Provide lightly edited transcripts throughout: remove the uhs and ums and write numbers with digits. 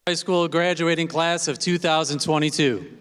High School graduating class of 2022.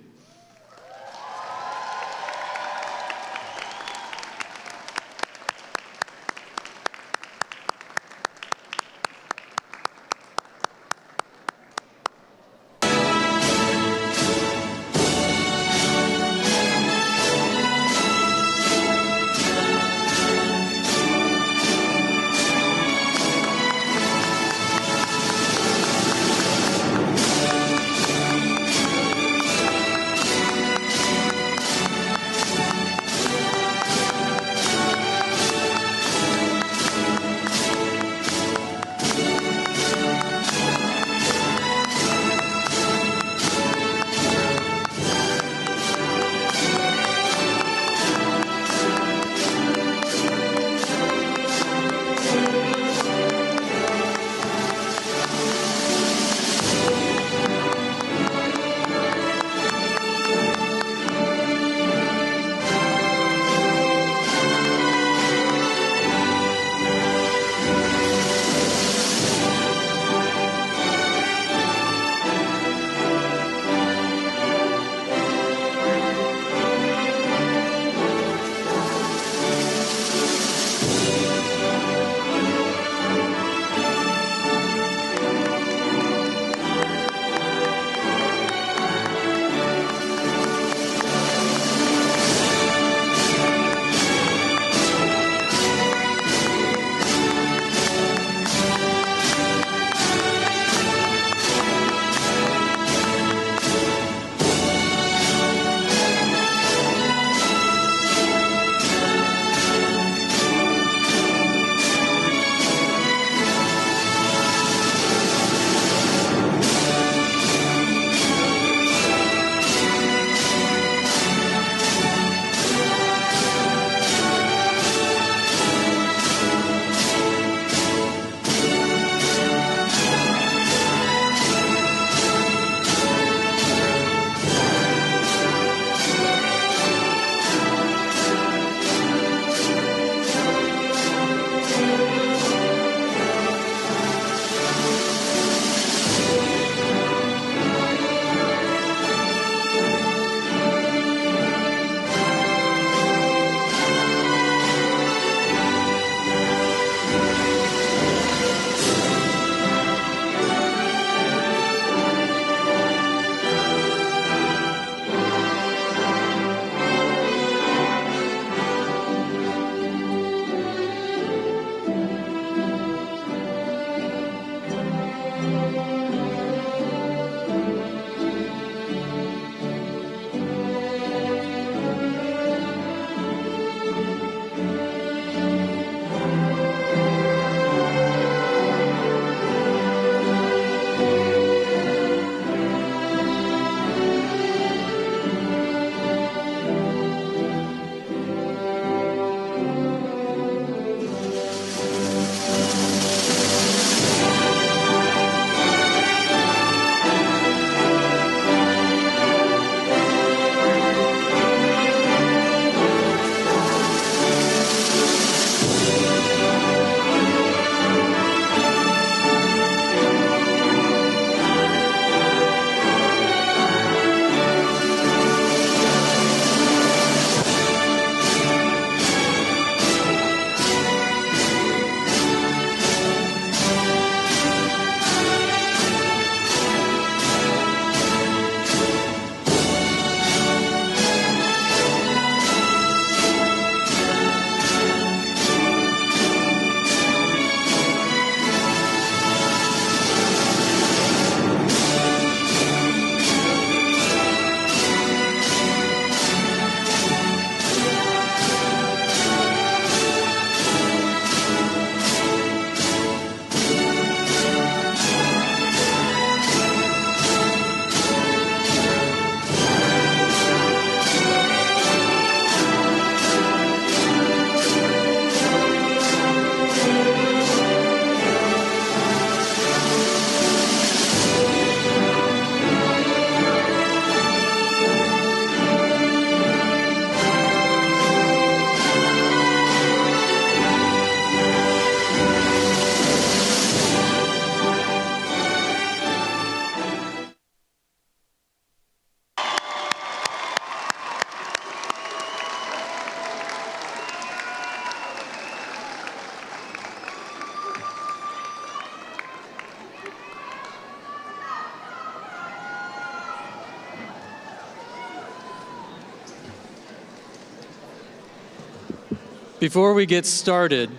Before we get started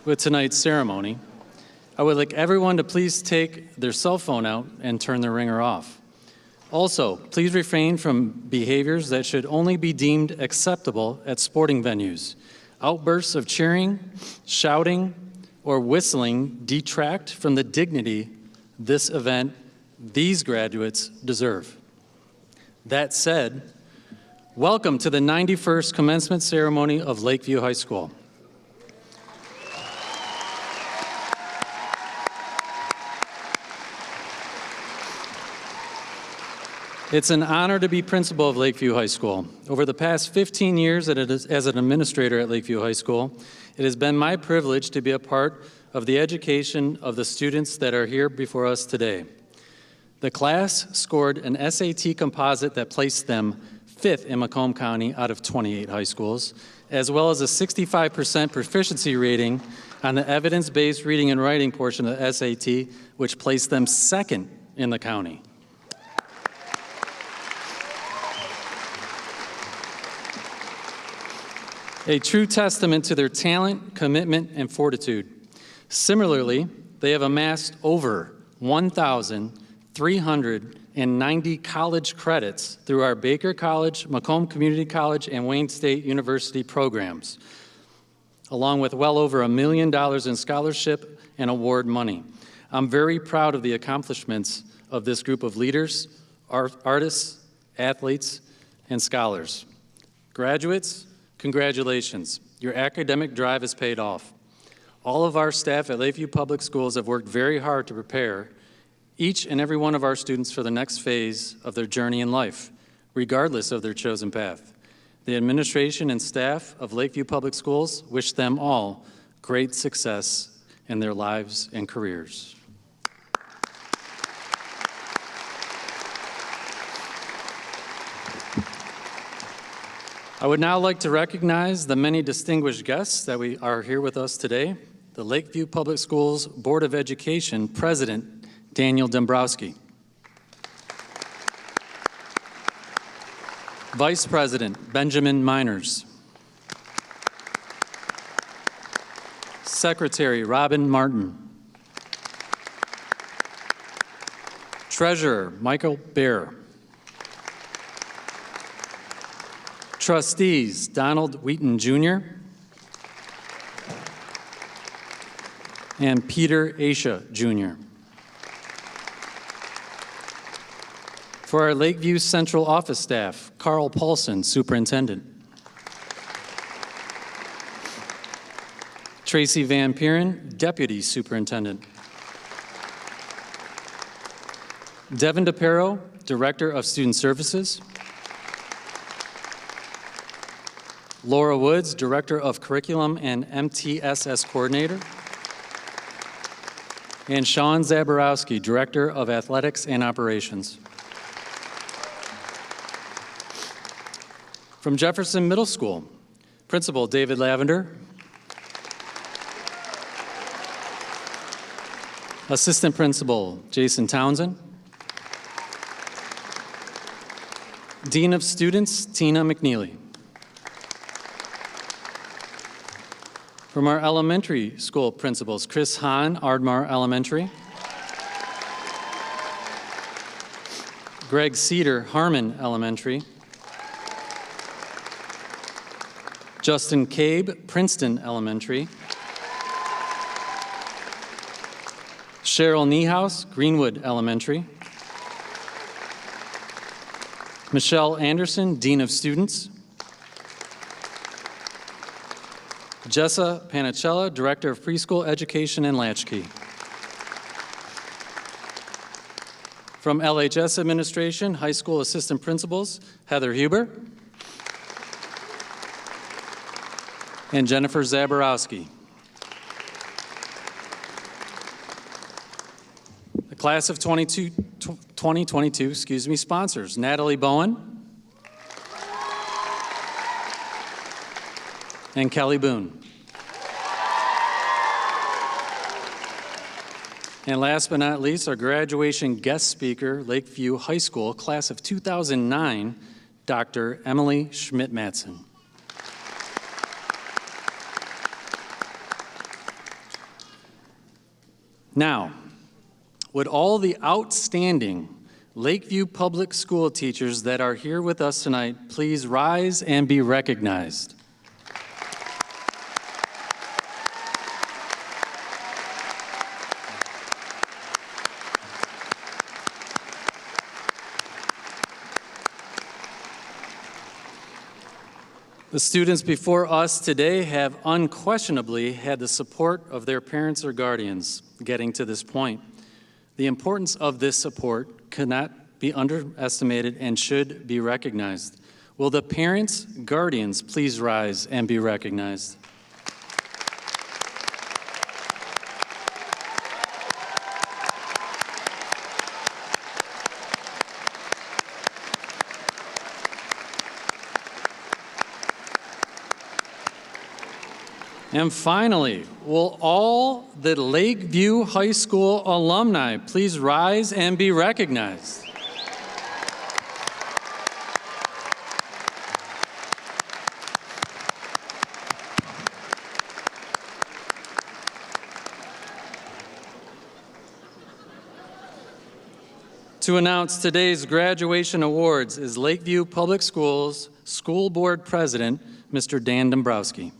with tonight's ceremony, I would like everyone to please take their cell phone out and turn their ringer off. Also, please refrain from behaviors that should only be deemed acceptable at sporting venues. Outbursts of cheering, shouting, or whistling detract from the dignity this event, these graduates deserve. That said, welcome to the 91st commencement ceremony of Lakeview High School. It's an honor to be principal of Lakeview High School. Over the past 15 years as an administrator at Lakeview High School, it has been my privilege to be a part of the education of the students that are here before us today. The class scored an SAT composite that placed them 5th in Macomb County out of 28 high schools, as well as a 65% proficiency rating on the evidence-based reading and writing portion of the SAT, which placed them 2nd in the county. A true testament to their talent, commitment, and fortitude. Similarly, they have amassed over 1,390 college credits through our Baker College, Macomb Community College, and Wayne State University programs, along with well over $1 million in scholarship and award money. I'm very proud of the accomplishments of this group of leaders, artists, athletes, and scholars. Graduates, congratulations. Your academic drive has paid off. All of our staff at Lakeview Public Schools have worked very hard to prepare each and every one of our students for the next phase of their journey in life, regardless of their chosen path. The administration and staff of Lakeview Public Schools wish them all great success in their lives and careers. I would now like to recognize the many distinguished guests that are here with us today. The Lakeview Public Schools Board of Education President, Daniel Dombrowski. Vice President, Benjamin Miners. Secretary, Robin Martin. Treasurer, Michael Bear. Trustees, Donald Wheaton Jr. and Peter Asha Jr. For our Lakeview Central Office staff, KARL Paulson, Superintendent. TRACY Van Peeren, Deputy Superintendent. Devin DePero, Director of Student Services. Laura Woods, Director of Curriculum and MTSS Coordinator. And Sean Zaborowski, Director of Athletics and Operations. From Jefferson Middle School, Principal David Lavender. Assistant Principal Jason Townsend. Dean of Students Tina McNeely. From our elementary school principals, Chris Hahn, Ardmore Elementary. Greg Cedar, Harmon Elementary. Justin Cabe, Princeton Elementary. Cheryl Niehaus, Greenwood Elementary. Michelle Anderson, Dean of Students. Jessa Panicella, Director of Preschool Education and Latchkey. From LHS Administration, High School Assistant Principals, Heather Huber and Jennifer Zaborowski. The Class of 2022, sponsors, Natalie Bowen and Kelly Boone. And last but not least, our graduation guest speaker, Lakeview High School, Class of 2009, Dr. Emily Schmidt-Matson. Now, would all the outstanding Lakeview Public School teachers that are here with us tonight please rise and be recognized? The students before us today have unquestionably had the support of their parents or guardians getting to this point. The importance of this support cannot be underestimated and should be recognized. Will the parents, guardians, please rise and be recognized? And finally, will all the Lakeview High School alumni please rise and be recognized? To announce today's graduation awards is Lakeview Public Schools School Board President, Mr. Dan Dombrowski.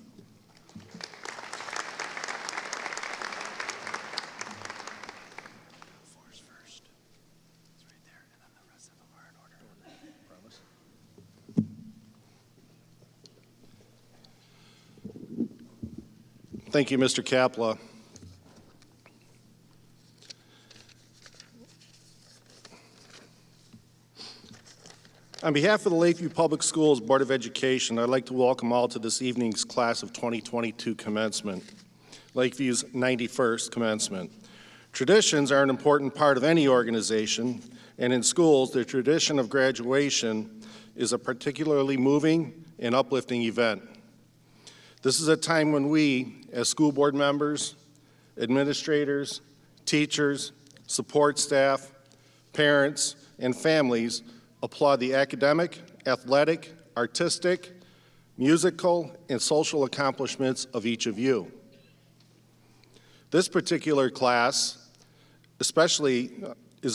Thank you, Mr. KAPLA. On behalf of the Lakeview Public Schools Board of Education, I'd like to welcome all to this evening's class of 2022 commencement, Lakeview's 91st commencement. Traditions are an important part of any organization, and in schools, the tradition of graduation is a particularly moving and uplifting event. This is a time when we, as school board members, administrators, teachers, support staff, parents, and families applaud the academic, athletic, artistic, musical, and social accomplishments of each of you. This particular class is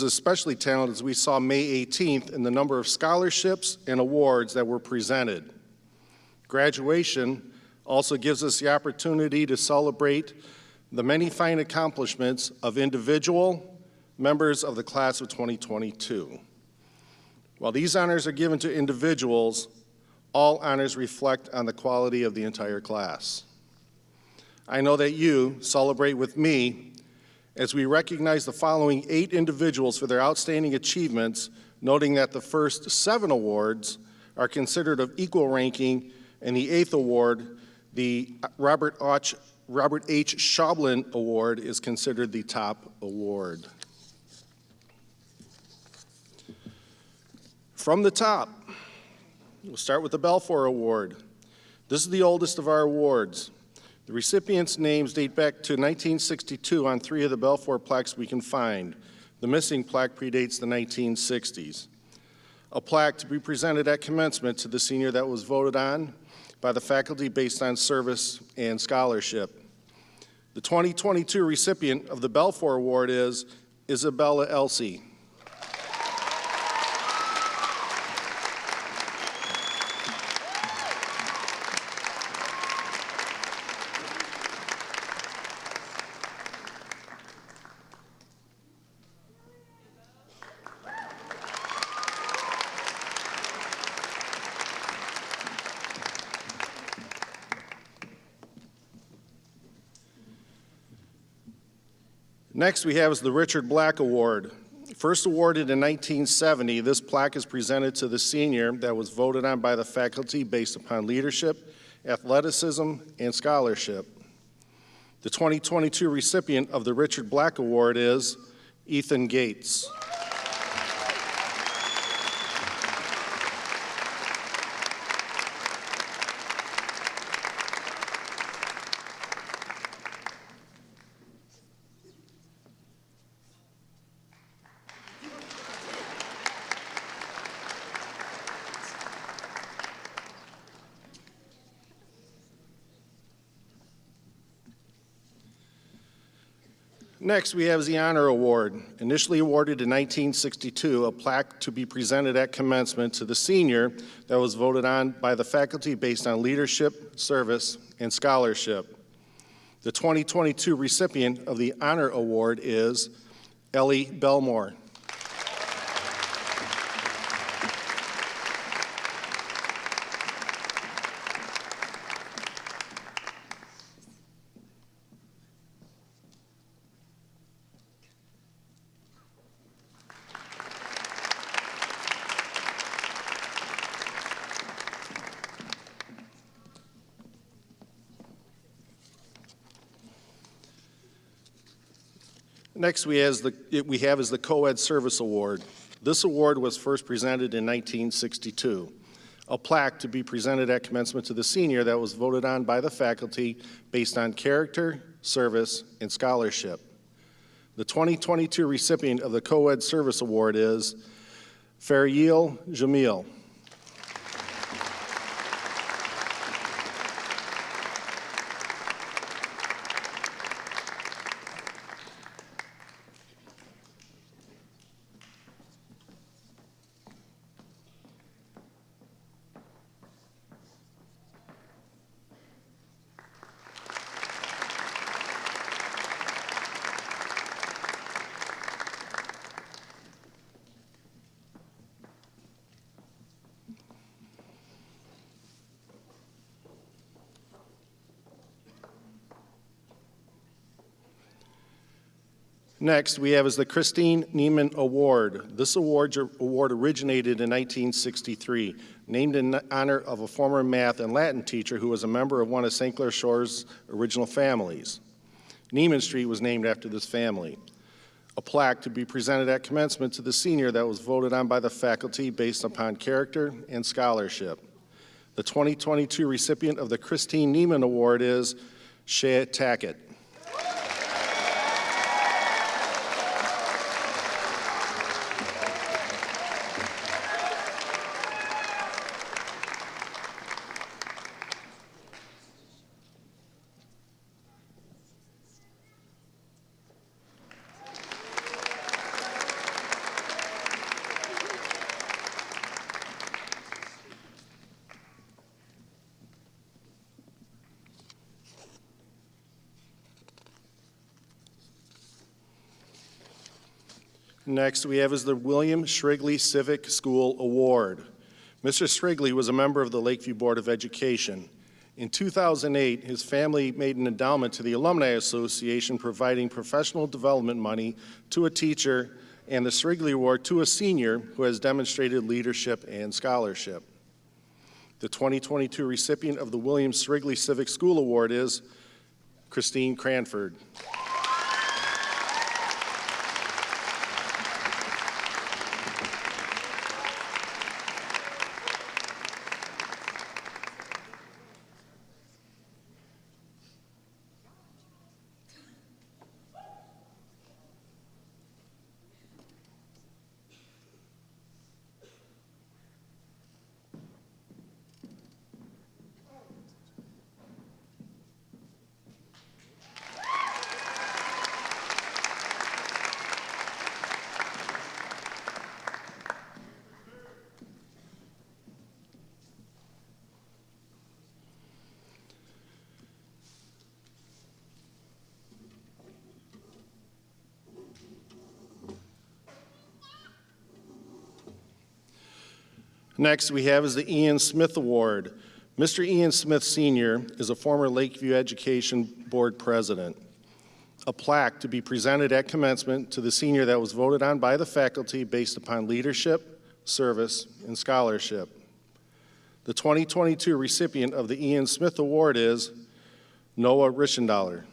especially talented as we saw May 18th in the number of scholarships and awards that were presented. Graduation also gives us the opportunity to celebrate the many fine accomplishments of individual members of the class of 2022. While these honors are given to individuals, all honors reflect on the quality of the entire class. I know that you celebrate with me as we recognize the following 8 individuals for their outstanding achievements, noting that the first 7 awards are considered of equal ranking, and the 8th award, the Robert H. SCHAUBLIN Award, is considered the top award. From the top, we'll start with the Balfour Award. This is the oldest of our awards. The recipients' names date back to 1962 on 3 of the Balfour plaques we can find. The missing plaque predates the 1960s. A plaque to be presented at commencement to the senior that was voted on by the faculty based on service and scholarship. The 2022 recipient of the Balfour Award is Isabella Elsey. Next we have is the Richard Black Award. First awarded in 1970, this plaque is presented to the senior that was voted on by the faculty based upon leadership, athleticism, and scholarship. The 2022 recipient of the Richard Black Award is Ethan Gates. Next, we have the Honor Award. Initially awarded in 1962, a plaque to be presented at commencement to the senior that was voted on by the faculty based on leadership, service, and scholarship. The 2022 recipient of the Honor Award is Ellie Belmore. Next, we have the Co-Ed Service Award. This award was first presented in 1962. A plaque to be presented at commencement to the senior that was voted on by the faculty based on character, service, and scholarship. The 2022 recipient of the Co-Ed Service Award is Fariel Jamil. Next, we have the Christine Neiman Award. This award originated in 1963, named in honor of a former math and Latin teacher who was a member of one of St. Clair Shore's original families. Neiman Street was named after this family. A plaque to be presented at commencement to the senior that was voted on by the faculty based upon character and scholarship. The 2022 recipient of the Christine Neiman Award is Shea Tackett. Next, we have the William Shrigley Civic School Award. Mr. Shrigley was a member of the Lakeview Board of Education. In 2008, his family made an endowment to the Alumni Association providing professional development money to a teacher and the Shrigley Award to a senior who has demonstrated leadership and scholarship. The 2022 recipient of the William Shrigley Civic School Award is Christine Cranford. Next, we have the Ian Smith Award. Mr. Ian Smith Sr. is a former Lakeview Education Board president. A plaque to be presented at commencement to the senior that was voted on by the faculty based upon leadership, service, and scholarship. The 2022 recipient of the Ian Smith Award is Noah Rischendaler.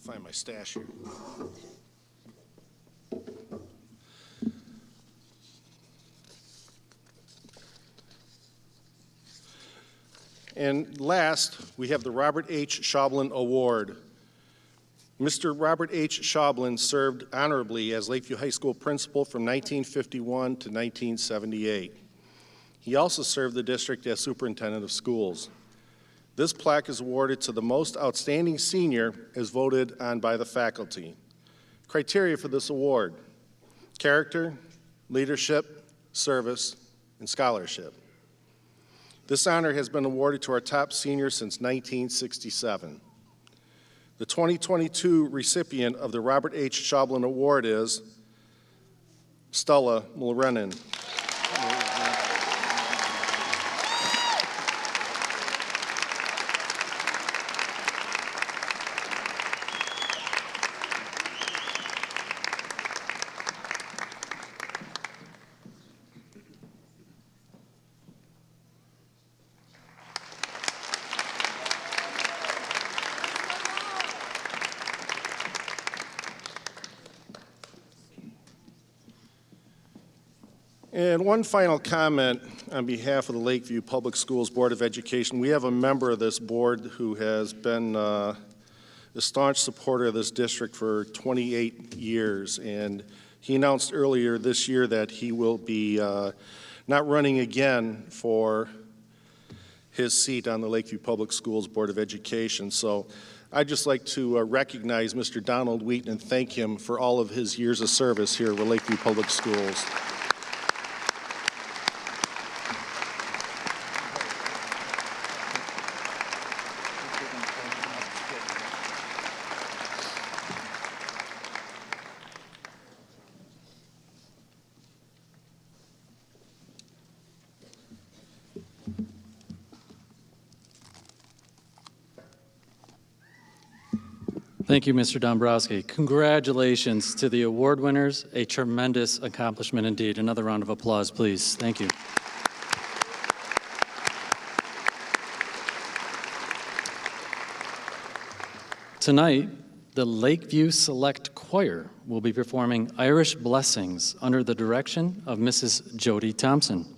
Gotta find my stash here. And last, we have the Robert H. Schaublin Award. Mr. Robert H. Schaublin served honorably as Lakeview High School principal from 1951 to 1978. He also served the district as superintendent of schools. This plaque is awarded to the most outstanding senior as voted on by the faculty. Criteria for this award: character, leadership, service, and scholarship. This honor has been awarded to our top senior since 1967. The 2022 recipient of the Robert H. Schaublin Award is Stella Mulrenin. And one final comment on behalf of the Lakeview Public Schools Board of Education. We have a member of this board who has been a staunch supporter of this district for 28 years, and he announced earlier this year that he will be not running again for his seat on the Lakeview Public Schools Board of Education. So I'd just like to recognize Mr. Donald Wheaton and thank him for all of his years of service here at Lakeview Public Schools. Thank you, Mr. Dombrowski. Congratulations to the award winners. A tremendous accomplishment indeed. Another round of applause, please. Thank you. Tonight, the Lakeview Select Choir will be performing Irish Blessings under the direction of Mrs. Jody Thompson.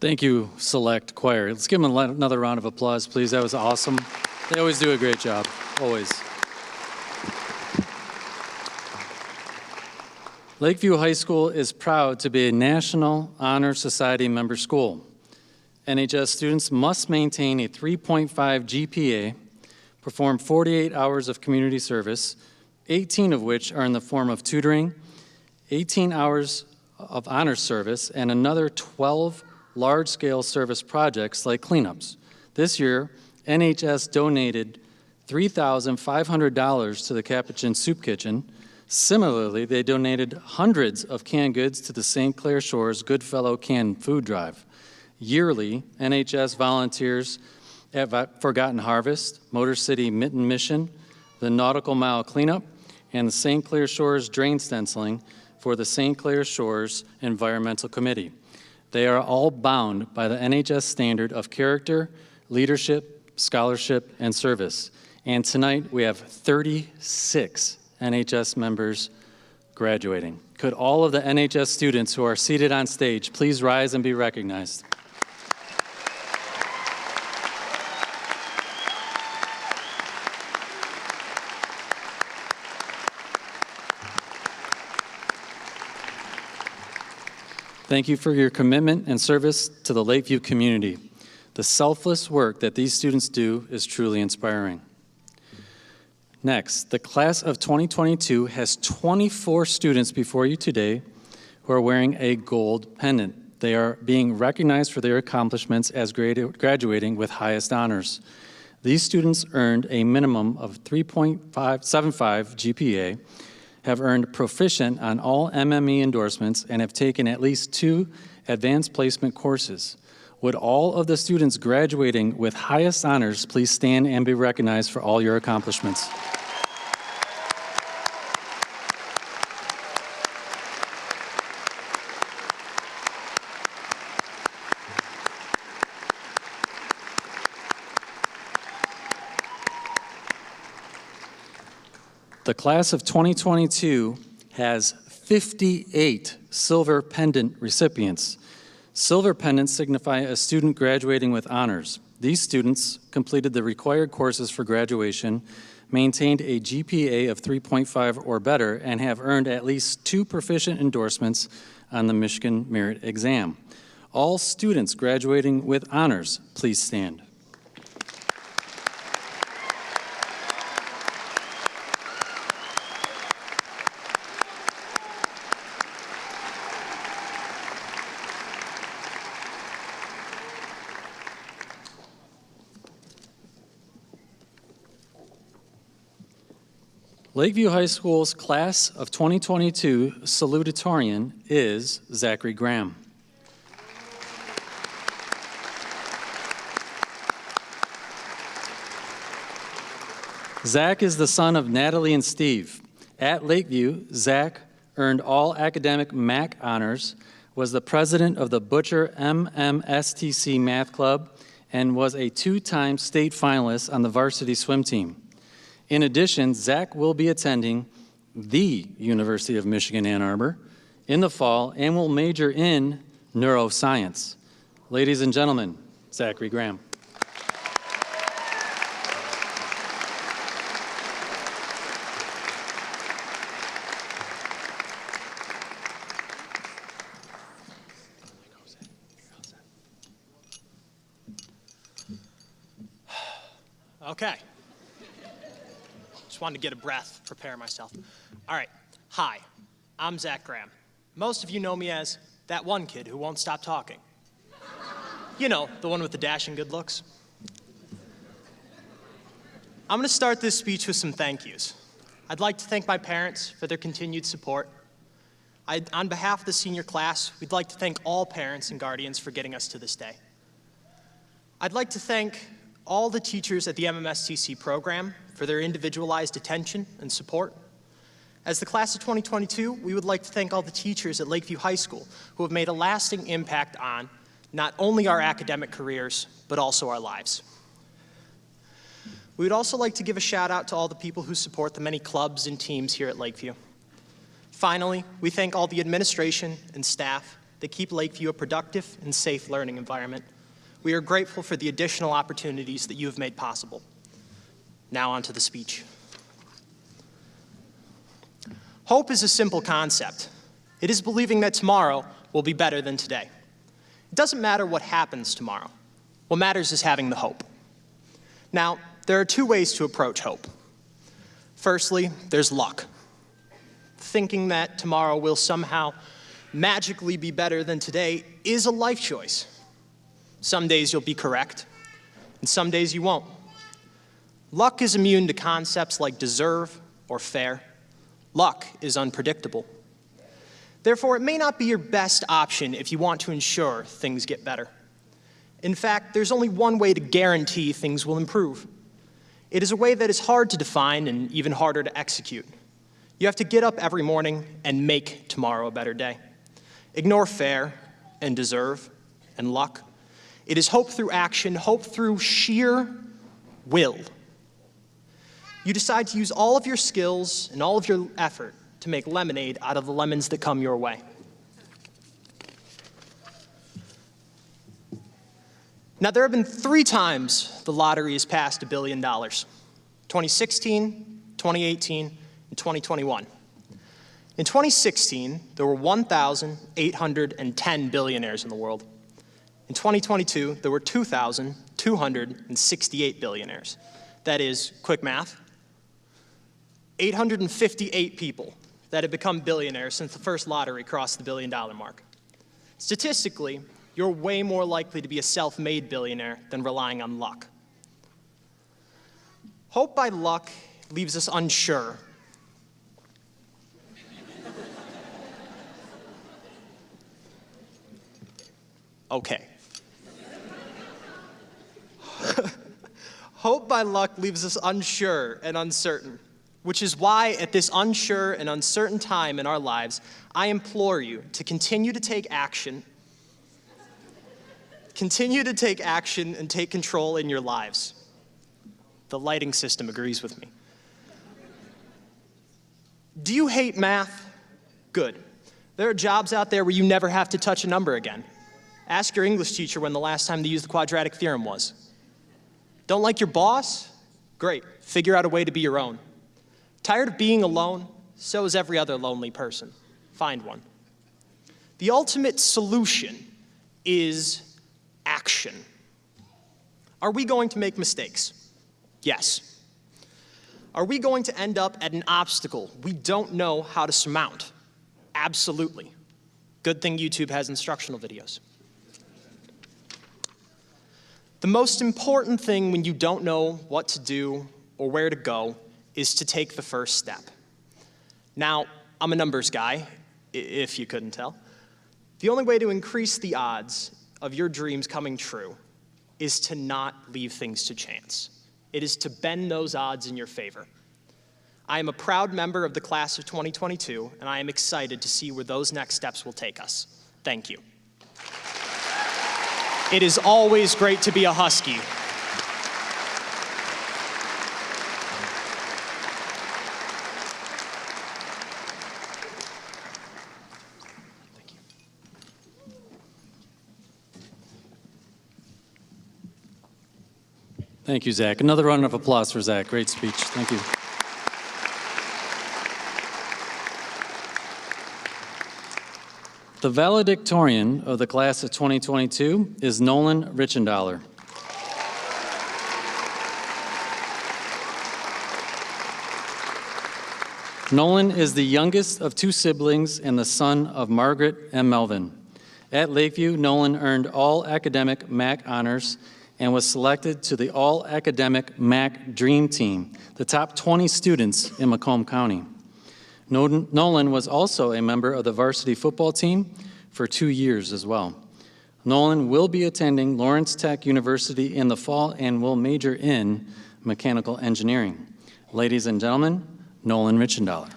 Thank you, Select Choir. Let's give them another round of applause, please. That was awesome. They always do a great job, always. Lakeview High School is proud to be a National Honor Society member school. NHS students must maintain a 3.5 GPA, perform 48 hours of community service, 18 of which are in the form of tutoring, 18 hours of honor service, and another 12 large-scale service projects like cleanups. This year, NHS donated $3,500 to the Capuchin Soup Kitchen. Similarly, they donated hundreds of canned goods to the St. Clair Shores Goodfellow Canned Food Drive. Yearly, NHS volunteers at Forgotten Harvest, Motor City Mitten Mission, the Nautical Mile Cleanup, and the St. Clair Shores Drain Stenciling for the St. Clair Shores Environmental Committee. They are all bound by the NHS standard of character, leadership, scholarship, and service. And tonight we have 36 NHS members graduating. Could all of the NHS students who are seated on stage please rise and be recognized? Thank you for your commitment and service to the Lakeview community. The selfless work that these students do is truly inspiring. Next, the class of 2022 has 24 students before you today who are wearing a gold pendant. They are being recognized for their accomplishments as graduating with highest honors. These students earned a minimum of 3.75 GPA, have earned proficient on all MME endorsements, and have taken at least 2 advanced placement courses. Would all of the students graduating with highest honors please stand and be recognized for all your accomplishments? The class of 2022 has 58 silver pendant recipients. Silver pendants signify a student graduating with honors. These students completed the required courses for graduation, maintained a GPA of 3.5 or better, and have earned at least 2 proficient endorsements on the Michigan Merit Exam. All students graduating with honors, please stand. Lakeview High School's class of 2022 salutatorian is Zachary Graham. Zach is the son of Natalie and Steve. At Lakeview, Zach earned all academic MAC honors, was the president of the Butcher MMSTC Math Club, and was a 2-time state finalist on the varsity swim team. In addition, Zach will be attending the University of Michigan, Ann Arbor in the fall and will major in neuroscience. Ladies and gentlemen, Zachary Graham. Okay. Just wanted to get a breath, prepare myself. All right. Hi, I'm Zach Graham. Most of you know me as that one kid who won't stop talking. You know, the one with the dashing good looks. I'm going to start this speech with some thank yous. I'd like to thank my parents for their continued support. On behalf of the senior class, we'd like to thank all parents and guardians for getting us to this day. I'd like to thank all the teachers at the MMSTC program for their individualized attention and support. As the class of 2022, we would like to thank all the teachers at Lakeview High School who have made a lasting impact on not only our academic careers, but also our lives. We would also like to give a shout out to all the people who support the many clubs and teams here at Lakeview. Finally, we thank all the administration and staff that keep Lakeview a productive and safe learning environment. We are grateful for the additional opportunities that you have made possible. Now on to the speech. Hope is a simple concept. It is believing that tomorrow will be better than today. It doesn't matter what happens tomorrow. What matters is having the hope. Now, there are two ways to approach hope. Firstly, there's luck. Thinking that tomorrow will somehow magically be better than today is a life choice. Some days you'll be correct, and some days you won't. Luck is immune to concepts like deserve or fair. Luck is unpredictable. Therefore, it may not be your best option if you want to ensure things get better. In fact, there's only one way to guarantee things will improve. It is a way that is hard to define and even harder to execute. You have to get up every morning and make tomorrow a better day. Ignore fair and deserve and luck. It is hope through action, hope through sheer will. You decide to use all of your skills and all of your effort to make lemonade out of the lemons that come your way. Now, there have been 3 times the lottery has passed $1 billion: 2016, 2018, and 2021. In 2016, there were 1,810 billionaires in the world. In 2022, there were 2,268 billionaires. That is, quick math, 858 people that have become billionaires since the first lottery crossed the $1 billion mark. Statistically, you're way more likely to be a self-made billionaire than relying on luck. Hope by luck leaves us unsure. Okay. Hope by luck leaves us unsure and uncertain, which is why at this unsure and uncertain time in our lives, I implore you to continue to take action. Continue to take action and take control in your lives. The lighting system agrees with me. Do you hate math? Good. There are jobs out there where you never have to touch a number again. Ask your English teacher when the last time they used the quadratic theorem was. Don't like your boss? Great. Figure out a way to be your own. Tired of being alone? So is every other lonely person. Find one. The ultimate solution is action. Are we going to make mistakes? Yes. Are we going to end up at an obstacle we don't know how to surmount? Absolutely. Good thing YouTube has instructional videos. The most important thing when you don't know what to do or where to go is to take the first step. Now, I'm a numbers guy, if you couldn't tell. The only way to increase the odds of your dreams coming true is to not leave things to chance. It is to bend those odds in your favor. I am a proud member of the class of 2022, and I am excited to see where those next steps will take us. Thank you. It is always great to be a Husky. Thank you. Thank you, Zach. Another round of applause for Zach. Great speech. Thank you. The valedictorian of the class of 2022 is Nolan Richendaler. Nolan is the youngest of 2 siblings and the son of Margaret and Melvin. At Lakeview, Nolan earned all academic MAC honors and was selected to the all academic MAC Dream Team, the top 20 students in Macomb County. Nolan was also a member of the varsity football team for 2 years as well. Nolan will be attending Lawrence Tech University in the fall and will major in mechanical engineering. Ladies and gentlemen, Nolan Richendaler.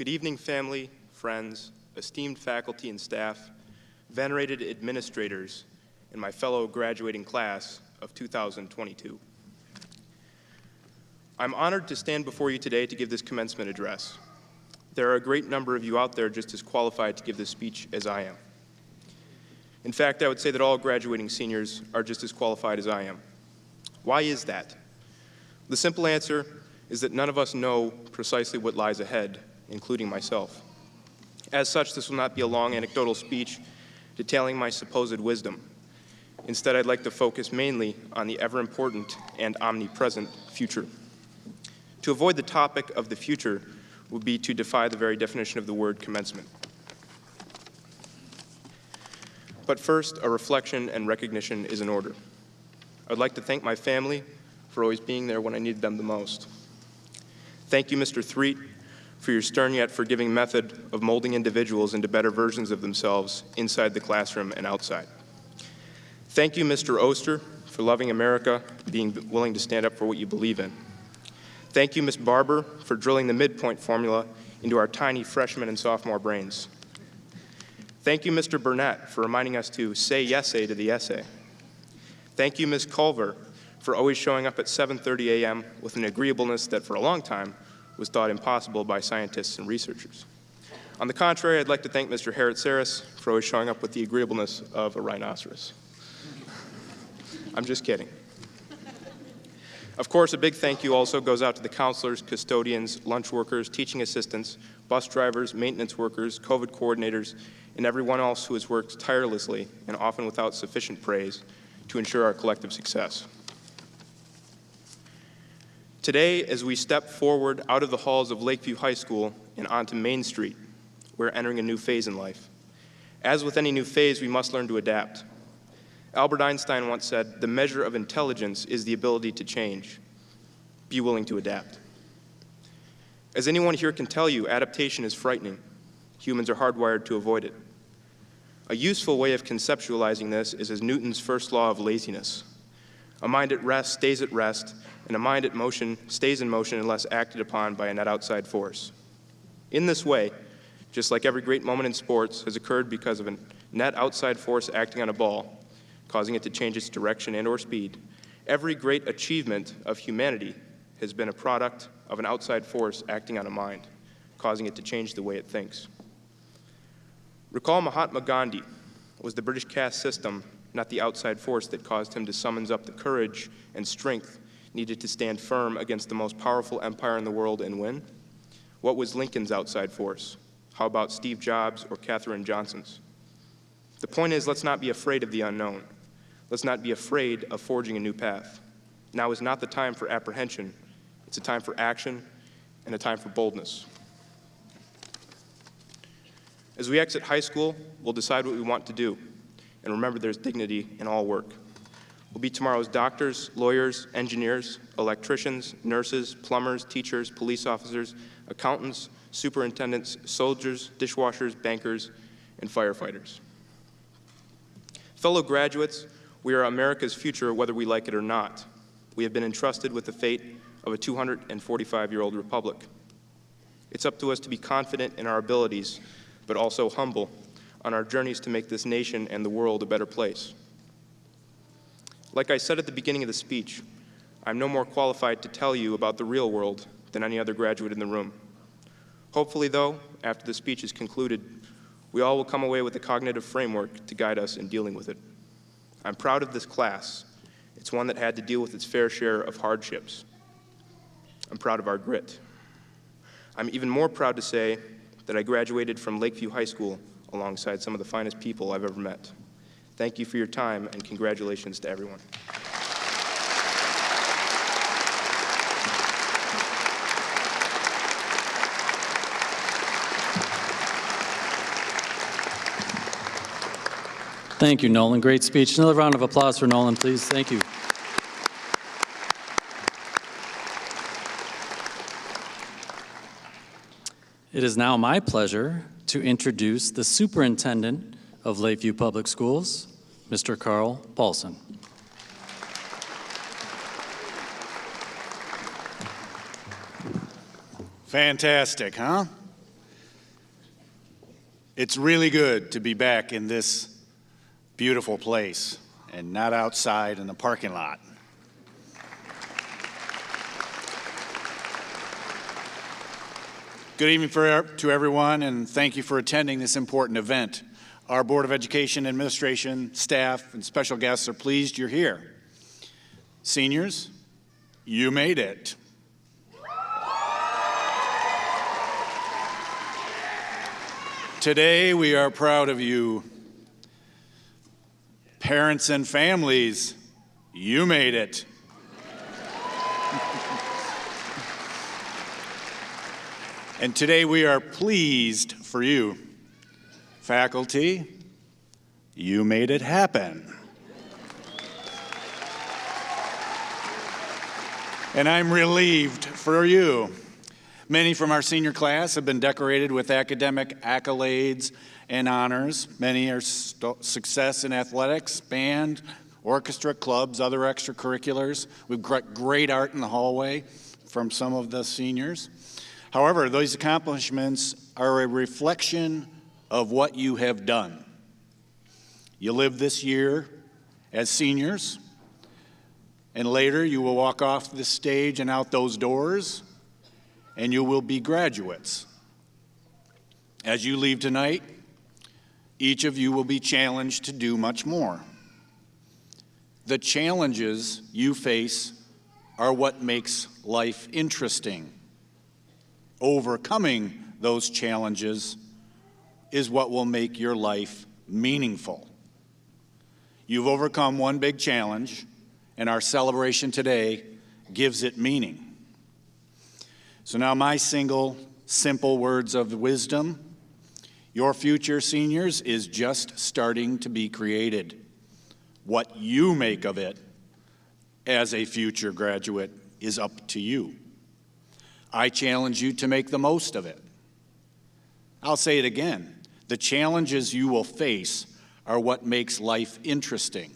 Good evening, family, friends, esteemed faculty and staff, venerated administrators, and my fellow graduating class of 2022. I'm honored to stand before you today to give this commencement address. There are a great number of you out there just as qualified to give this speech as I am. In fact, I would say that all graduating seniors are just as qualified as I am. Why is that? The simple answer is that none of us know precisely what lies ahead, including myself. As such, this will not be a long anecdotal speech detailing my supposed wisdom. Instead, I'd like to focus mainly on the ever-important and omnipresent future. To avoid the topic of the future would be to defy the very definition of the word commencement. But first, a reflection and recognition is in order. I'd like to thank my family for always being there when I needed them the most. Thank you, Mr. Threet, for your stern yet forgiving method of molding individuals into better versions of themselves inside the classroom and outside. Thank you, Mr. Oster, for loving America, being willing to stand up for what you believe in. Thank you, Ms. Barber, for drilling the midpoint formula into our tiny freshman and sophomore brains. Thank you, Mr. Burnett, for reminding us to say yes-ay to the essay. Thank you, Ms. Culver, for always showing up at 7:30 a.m. with an agreeableness that for a long time was thought impossible by scientists and researchers. On the contrary, I'd like to thank Mr. Harrod-Saris for always showing up with the agreeableness of a rhinoceros. I'm just kidding. Of course, a big thank you also goes out to the counselors, custodians, lunch workers, teaching assistants, bus drivers, maintenance workers, COVID coordinators, and everyone else who has worked tirelessly and often without sufficient praise to ensure our collective success. Today, as we step forward out of the halls of Lakeview High School and onto Main Street, we're entering a new phase in life. As with any new phase, we must learn to adapt. Albert Einstein once said, "The measure of intelligence is the ability to change. Be willing to adapt." As anyone here can tell you, adaptation is frightening. Humans are hardwired to avoid it. A useful way of conceptualizing this is as Newton's first law of laziness. A mind at rest stays at rest, and a mind at motion stays in motion unless acted upon by a net outside force. In this way, just like every great moment in sports has occurred because of a net outside force acting on a ball, causing it to change its direction and/or speed, every great achievement of humanity has been a product of an outside force acting on a mind, causing it to change the way it thinks. Recall Mahatma Gandhi. It was the British caste system, not the outside force, that caused him to summons up the courage and strength needed to stand firm against the most powerful empire in the world and win. What was Lincoln's outside force? How about Steve Jobs or Katherine Johnson's? The point is, let's not be afraid of the unknown. Let's not be afraid of forging a new path. Now is not the time for apprehension. It's a time for action and a time for boldness. As we exit high school, we'll decide what we want to do. And remember, there's dignity in all work. We'll be tomorrow's doctors, lawyers, engineers, electricians, nurses, plumbers, teachers, police officers, accountants, superintendents, soldiers, dishwashers, bankers, and firefighters. Fellow graduates, we are America's future whether we like it or not. We have been entrusted with the fate of a 245-year-old republic. It's up to us to be confident in our abilities, but also humble on our journeys to make this nation and the world a better place. Like I said at the beginning of the speech, I'm no more qualified to tell you about the real world than any other graduate in the room. Hopefully, though, after the speech is concluded, we all will come away with a cognitive framework to guide us in dealing with it. I'm proud of this class. It's one that had to deal with its fair share of hardships. I'm proud of our grit. I'm even more proud to say that I graduated from Lakeview High School alongside some of the finest people I've ever met. Thank you for your time, and congratulations to everyone. Thank you, Nolan. Great speech. Another round of applause for Nolan, please. Thank you. It is now my pleasure to introduce the Superintendent of Lakeview Public Schools, Mr. KARL PAUSLON. Fantastic, huh? It's really good to be back in this beautiful place and not outside in the parking lot. Good evening to everyone, and thank you for attending this important event. Our Board of Education, administration, staff, and special guests are pleased you're here. Seniors, you made it. Today, we are proud of you. Parents and families, you made it. And today, we are pleased for you. Faculty, you made it happen. And I'm relieved for you. Many from our senior class have been decorated with academic accolades and honors. Many are success in athletics, band, orchestra, clubs, other extracurriculars. We've got great art in the hallway from some of the seniors. However, those accomplishments are a reflection of what you have done. You lived this year as seniors, and later you will walk off this stage and out those doors, and you will be graduates. As you leave tonight, each of you will be challenged to do much more. The challenges you face are what makes life interesting. Overcoming those challenges is what will make your life meaningful. You've overcome one big challenge, and our celebration today gives it meaning. So now my simple words of wisdom. Your future, seniors, is just starting to be created. What you make of it as a future graduate is up to you. I challenge you to make the most of it. I'll say it again. The challenges you will face are what makes life interesting.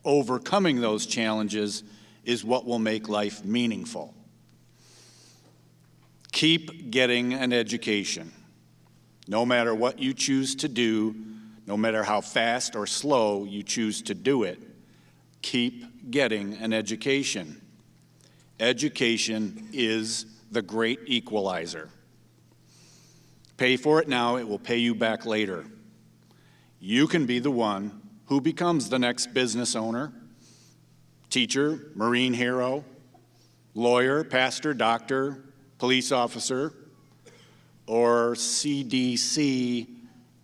Overcoming those challenges is what will make life meaningful. Keep getting an education. No matter what you choose to do, no matter how fast or slow you choose to do it, keep getting an education. Education is the great equalizer. Pay for it now, it will pay you back later. You can be the one who becomes the next business owner, teacher, Marine hero, lawyer, pastor, doctor, police officer, or CDC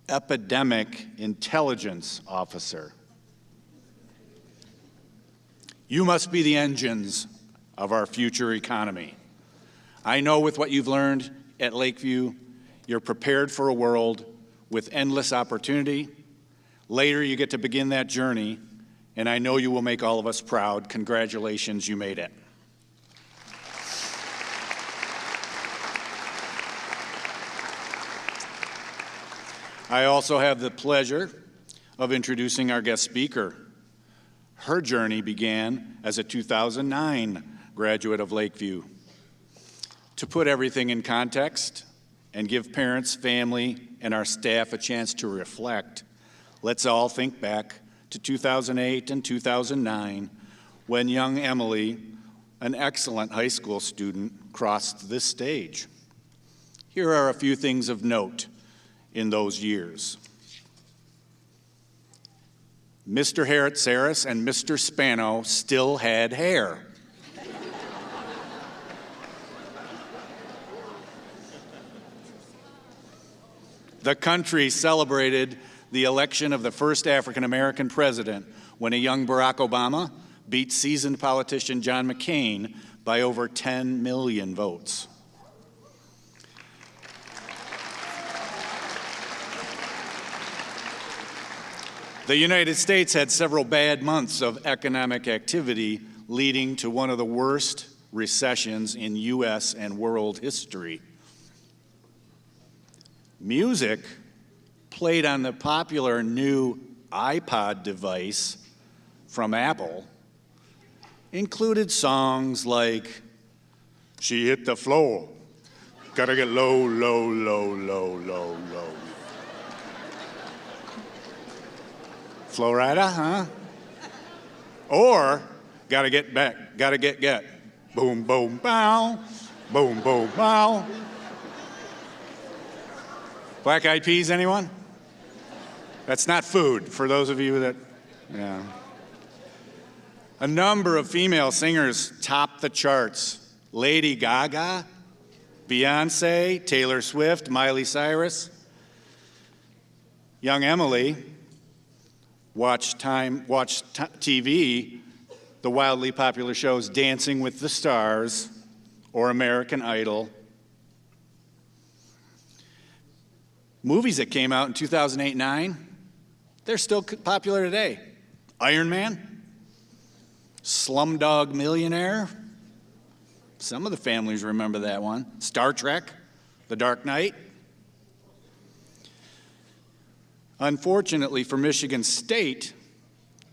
epidemic intelligence officer. You must be the engines of our future economy. I know with what you've learned at Lakeview, you're prepared for a world with endless opportunity. Later, you get to begin that journey, and I know you will make all of us proud. Congratulations, you made it. I also have the pleasure of introducing our guest speaker. Her journey began as a 2009 graduate of Lakeview. To put everything in context and give parents, family, and our staff a chance to reflect, let's all think back to 2008 and 2009 when young Emily, an excellent high school student, crossed this stage. Here are a few things of note in those years. Mr. Harrod-Saris and Mr. Spano still had hair. The country celebrated the election of the first African-American president when a young Barack Obama beat seasoned politician John McCain by over 10 million votes. The United States had several bad months of economic activity, leading to one of the worst recessions in U.S. and world history. Music played on the popular new iPod device from Apple included songs like "She Hit the Floor," "Gotta Get Low, Low, Low, Low, Low, Low." Florida, huh? Or gotta get back, gotta get. Boom, boom, bow. Boom, boom, bow. Black Eyed Peas, anyone? That's not food, for those of you that, yeah. A number of female singers topped the charts. Lady Gaga, Beyonce, Taylor Swift, Miley Cyrus. Young Emily watched TV, the wildly popular shows Dancing with the Stars or American Idol. Movies that came out in 2008-9, they're still popular today. Iron Man, Slumdog Millionaire. Some of the families remember that one. Star Trek, The Dark Knight. Unfortunately for Michigan State,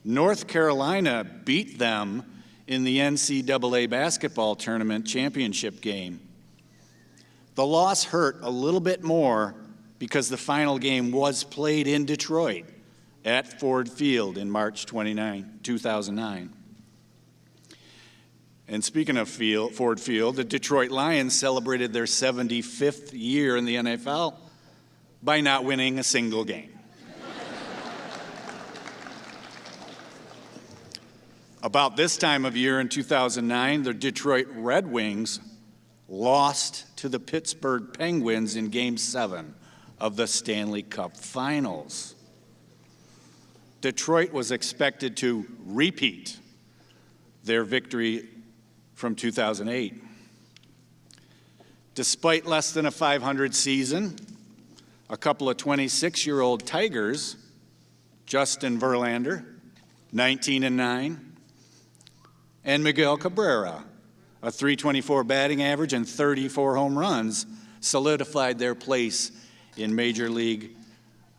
North Carolina beat them in the NCAA basketball tournament championship game. The loss hurt a little bit more because the final game was played in Detroit at Ford Field in March 29, 2009. And speaking of Ford Field, the Detroit Lions celebrated their 75th year in the NFL by not winning a single game. About this time of year in 2009, the Detroit Red Wings lost to the Pittsburgh Penguins in Game 7 of the Stanley Cup Finals. Detroit was expected to repeat their victory from 2008. Despite less than a 500 season, a couple of 26-year-old Tigers, Justin Verlander, 19-9, and Miguel Cabrera, a .324 batting average and 34 home runs, solidified their place in Major League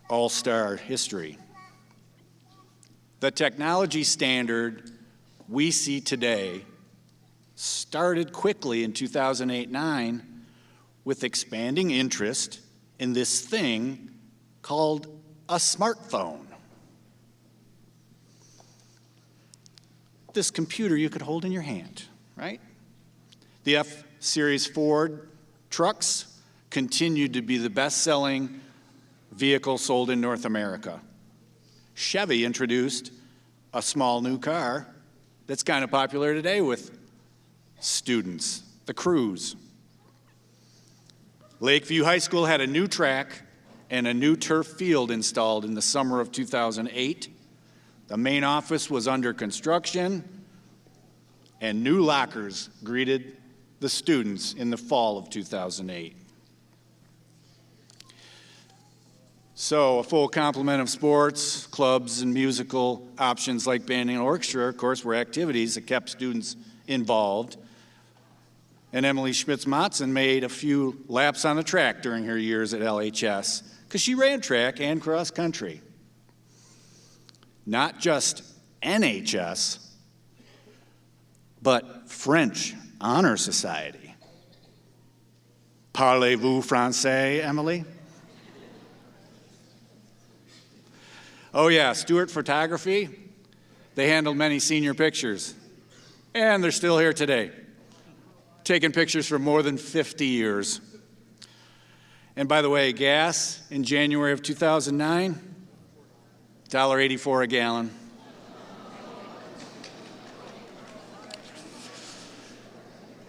All-Star history. The technology standard we see today started quickly in 2008-9 with expanding interest in this thing called a smartphone. This computer you could hold in your hand, right? The F-Series Ford trucks continued to be the best-selling vehicle sold in North America. Chevy introduced a small new car that's kind of popular today with students, the Cruise. Lakeview High School had a new track and a new turf field installed in the summer of 2008. The main office was under construction, and new lockers greeted the students in the fall of 2008. So a full complement of sports, clubs, and musical options like band and orchestra, of course, were activities that kept students involved. And Emily Schmitz-Matzen made a few laps on the track during her years at LHS because she ran track and cross country. Not just NHS, but French Honor Society. Parlez-vous français, Emily? Oh yeah, Stewart Photography. They handled many senior pictures, and they're still here today, taking pictures for more than 50 years. And by the way, gas in January of 2009, $1.84 a gallon.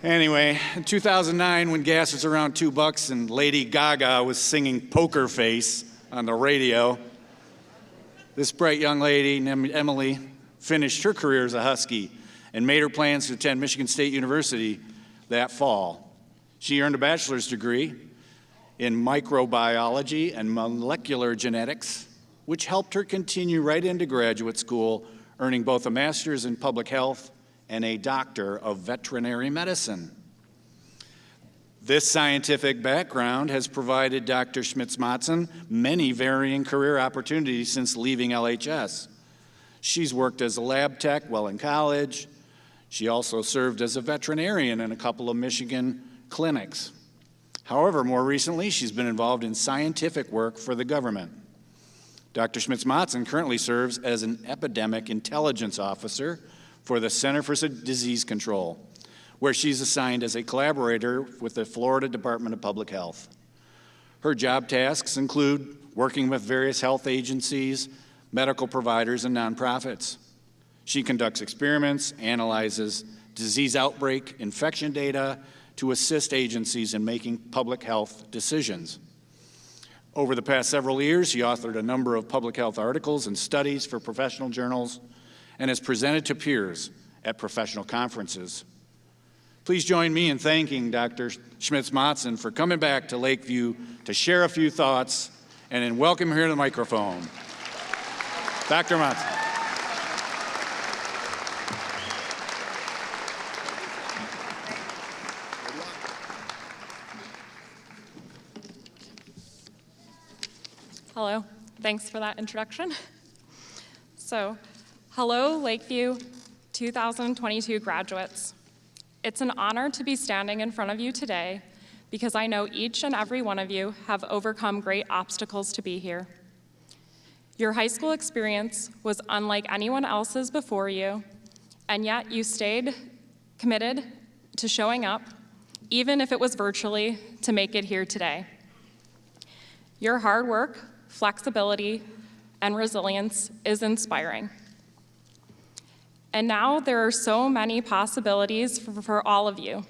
Anyway, in 2009, when gas was around $2 and Lady Gaga was singing Poker Face on the radio, this bright young lady, Emily, finished her career as a Husky and made her plans to attend Michigan State University that fall. She earned a bachelor's degree in microbiology and molecular genetics, which helped her continue right into graduate school, earning both a master's in public health and a doctor of veterinary medicine. This scientific background has provided Dr. Schmitz-Matzen many varying career opportunities since leaving LHS. She's worked as a lab tech while in college. She also served as a veterinarian in a couple of Michigan clinics. However, more recently, she's been involved in scientific work for the government. Dr. Schmitz-Matzen currently serves as an epidemic intelligence officer for the Center for Disease Control, where she's assigned as a collaborator with the Florida Department of Public Health. Her job tasks include working with various health agencies, medical providers, and nonprofits. She conducts experiments, analyzes disease outbreak, infection data to assist agencies in making public health decisions. Over the past several years, she authored a number of public health articles and studies for professional journals and has presented to peers at professional conferences. Please join me in thanking Dr. Schmitz-Matzen for coming back to Lakeview to share a few thoughts and in welcome her to the microphone. Dr. Matzen. Hello, thanks for that introduction. So, hello Lakeview 2022 graduates. It's an honor to be standing in front of you today because I know each and every one of you have overcome great obstacles to be here. Your high school experience was unlike anyone else's before you, and yet you stayed committed to showing up, even if it was virtually, to make it here today. Your hard work, flexibility, and resilience is inspiring. And now there are so many possibilities for all of you.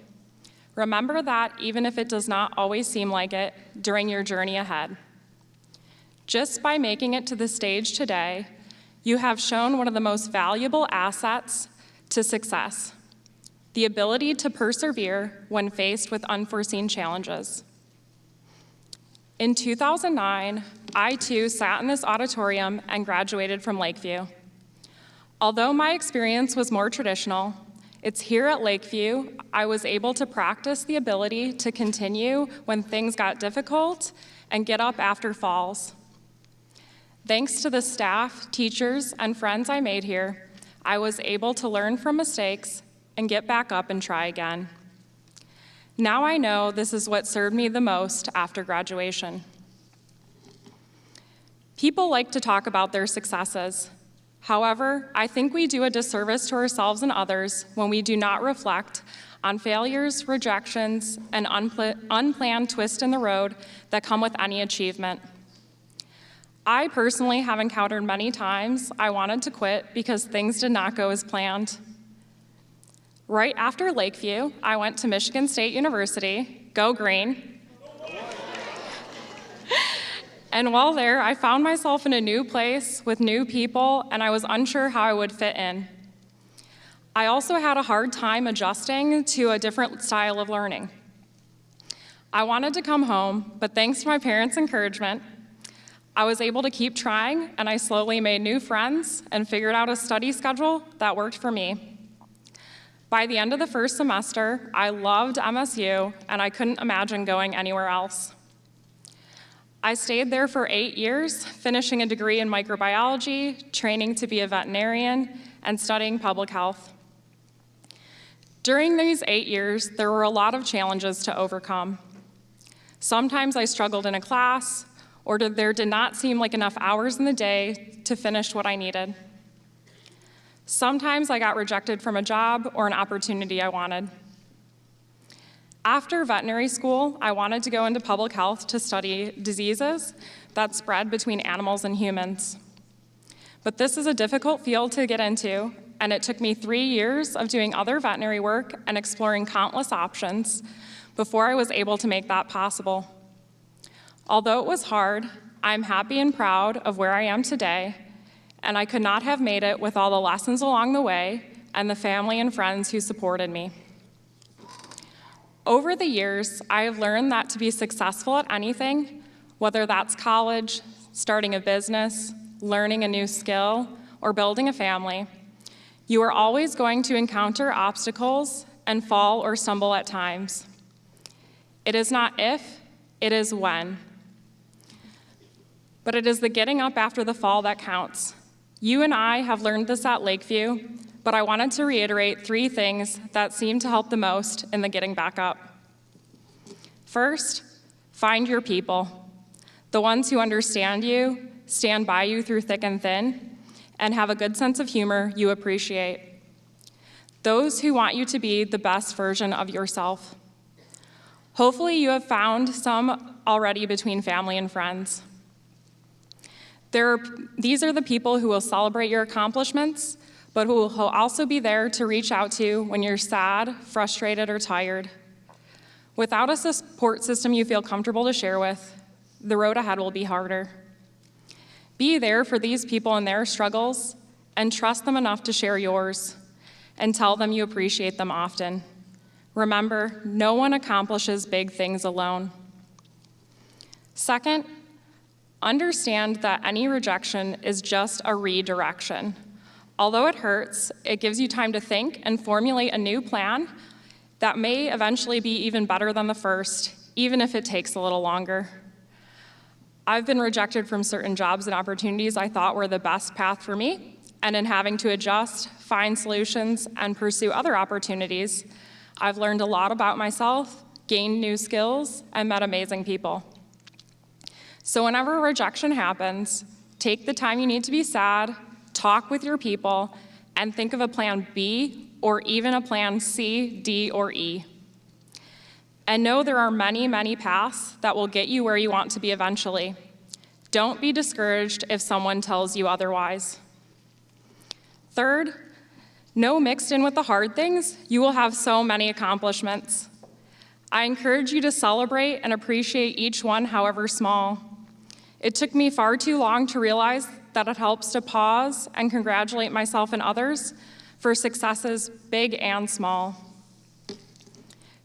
Remember that even if it does not always seem like it during your journey ahead. Just by making it to the stage today, you have shown one of the most valuable assets to success, the ability to persevere when faced with unforeseen challenges. In 2009, I too sat in this auditorium and graduated from Lakeview. Although my experience was more traditional, it's here at Lakeview I was able to practice the ability to continue when things got difficult and get up after falls. Thanks to the staff, teachers, and friends I made here, I was able to learn from mistakes and get back up and try again. Now I know this is what served me the most after graduation. People like to talk about their successes. However, I think we do a disservice to ourselves and others when we do not reflect on failures, rejections, and unplanned twists in the road that come with any achievement. I personally have encountered many times I wanted to quit because things did not go as planned. Right after Lakeview, I went to Michigan State University, go green. And while there, I found myself in a new place with new people, and I was unsure how I would fit in. I also had a hard time adjusting to a different style of learning. I wanted to come home, but thanks to my parents' encouragement, I was able to keep trying, and I slowly made new friends and figured out a study schedule that worked for me. By the end of the first semester, I loved MSU, and I couldn't imagine going anywhere else. I stayed there for 8 years, finishing a degree in microbiology, training to be a veterinarian, and studying public health. During these 8 years, there were a lot of challenges to overcome. Sometimes I struggled in a class, or there did not seem like enough hours in the day to finish what I needed. Sometimes I got rejected from a job or an opportunity I wanted. After veterinary school, I wanted to go into public health to study diseases that spread between animals and humans. But this is a difficult field to get into, and it took me 3 years of doing other veterinary work and exploring countless options before I was able to make that possible. Although it was hard, I'm happy and proud of where I am today, and I could not have made it with all the lessons along the way and the family and friends who supported me. Over the years, I have learned that to be successful at anything, whether that's college, starting a business, learning a new skill, or building a family, you are always going to encounter obstacles and fall or stumble at times. It is not if, it is when. But it is the getting up after the fall that counts. You and I have learned this at Lakeview, but I wanted to reiterate 3 things that seem to help the most in the getting back up. First, find your people, the ones who understand you, stand by you through thick and thin, and have a good sense of humor you appreciate. Those who want you to be the best version of yourself. Hopefully you have found some already between family and friends. These are the people who will celebrate your accomplishments, but who will also be there to reach out to when you're sad, frustrated, or tired. Without a support system you feel comfortable to share with, the road ahead will be harder. Be there for these people and their struggles, and trust them enough to share yours, and tell them you appreciate them often. Remember, no one accomplishes big things alone. Second, understand that any rejection is just a redirection. Although it hurts, it gives you time to think and formulate a new plan that may eventually be even better than the first, even if it takes a little longer. I've been rejected from certain jobs and opportunities I thought were the best path for me, and in having to adjust, find solutions, and pursue other opportunities, I've learned a lot about myself, gained new skills, and met amazing people. So whenever a rejection happens, take the time you need to be sad, talk with your people, and think of a plan B or even a plan C, D, or E. And know there are many, many paths that will get you where you want to be eventually. Don't be discouraged if someone tells you otherwise. Third, know mixed in with the hard things, you will have so many accomplishments. I encourage you to celebrate and appreciate each one, however small. It took me far too long to realize that it helps to pause and congratulate myself and others for successes big and small.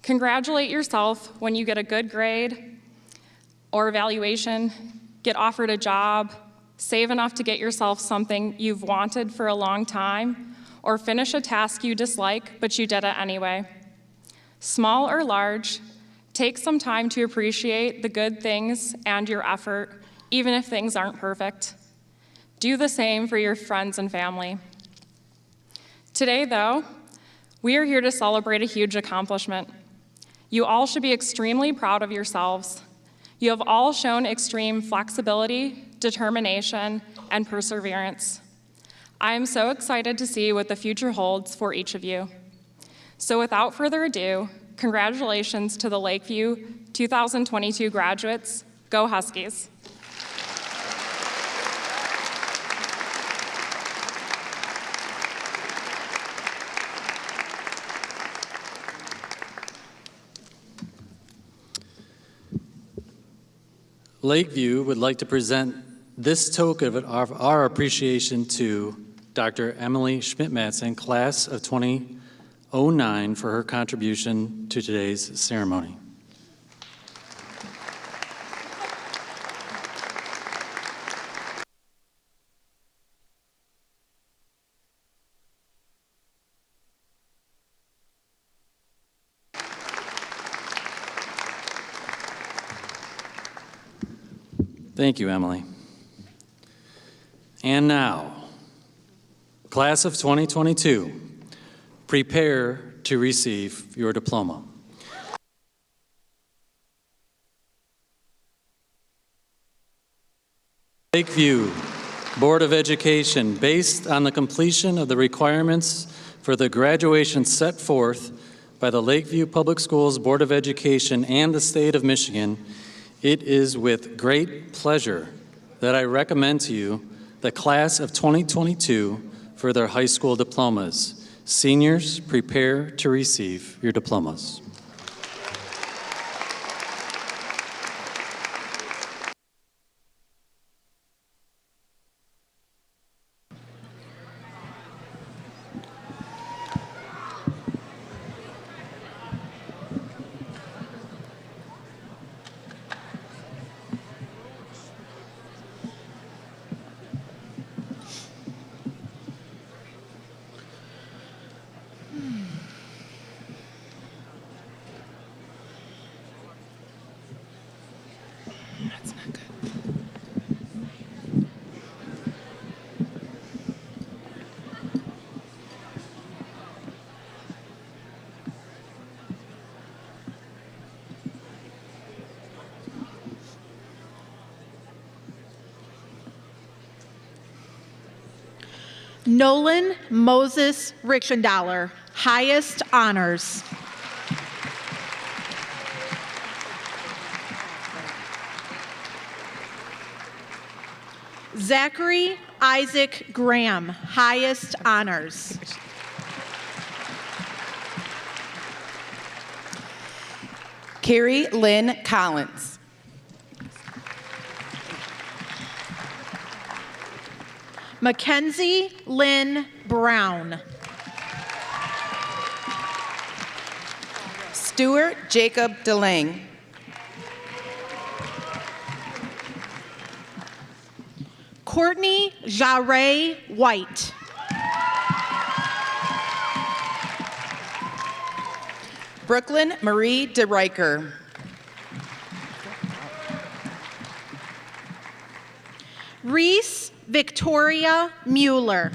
Congratulate yourself when you get a good grade or evaluation, get offered a job, save enough to get yourself something you've wanted for a long time, or finish a task you dislike, but you did it anyway. Small or large, take some time to appreciate the good things and your effort, even if things aren't perfect. Do the same for your friends and family. Today, though, we are here to celebrate a huge accomplishment. You all should be extremely proud of yourselves. You have all shown extreme flexibility, determination, and perseverance. I am so excited to see what the future holds for each of you. So without further ado, congratulations to the Lakeview 2022 graduates. Go Huskies! Lakeview would like to present this token of our appreciation to Dr. Emily Schmidt-Matson, class of 2009, for her contribution to today's ceremony. Thank you, Emily. And now, class of 2022, prepare to receive your diploma. Lakeview Board of Education, based on the completion of the requirements for the graduation set forth by the Lakeview Public Schools Board of Education and the State of Michigan, it is with great pleasure that I recommend to you the class of 2022 for their high school diplomas. Seniors, prepare to receive your diplomas. Nolan Moses Rickschendaler, highest honors. Zachary Isaac Graham, highest honors. Carrie Lynn Collins. Mackenzie Lynn Brown. Stuart Jacob DeLange. Courtney Jarre White. Brooklyn Marie DeRiker. Reese Victoria Mueller.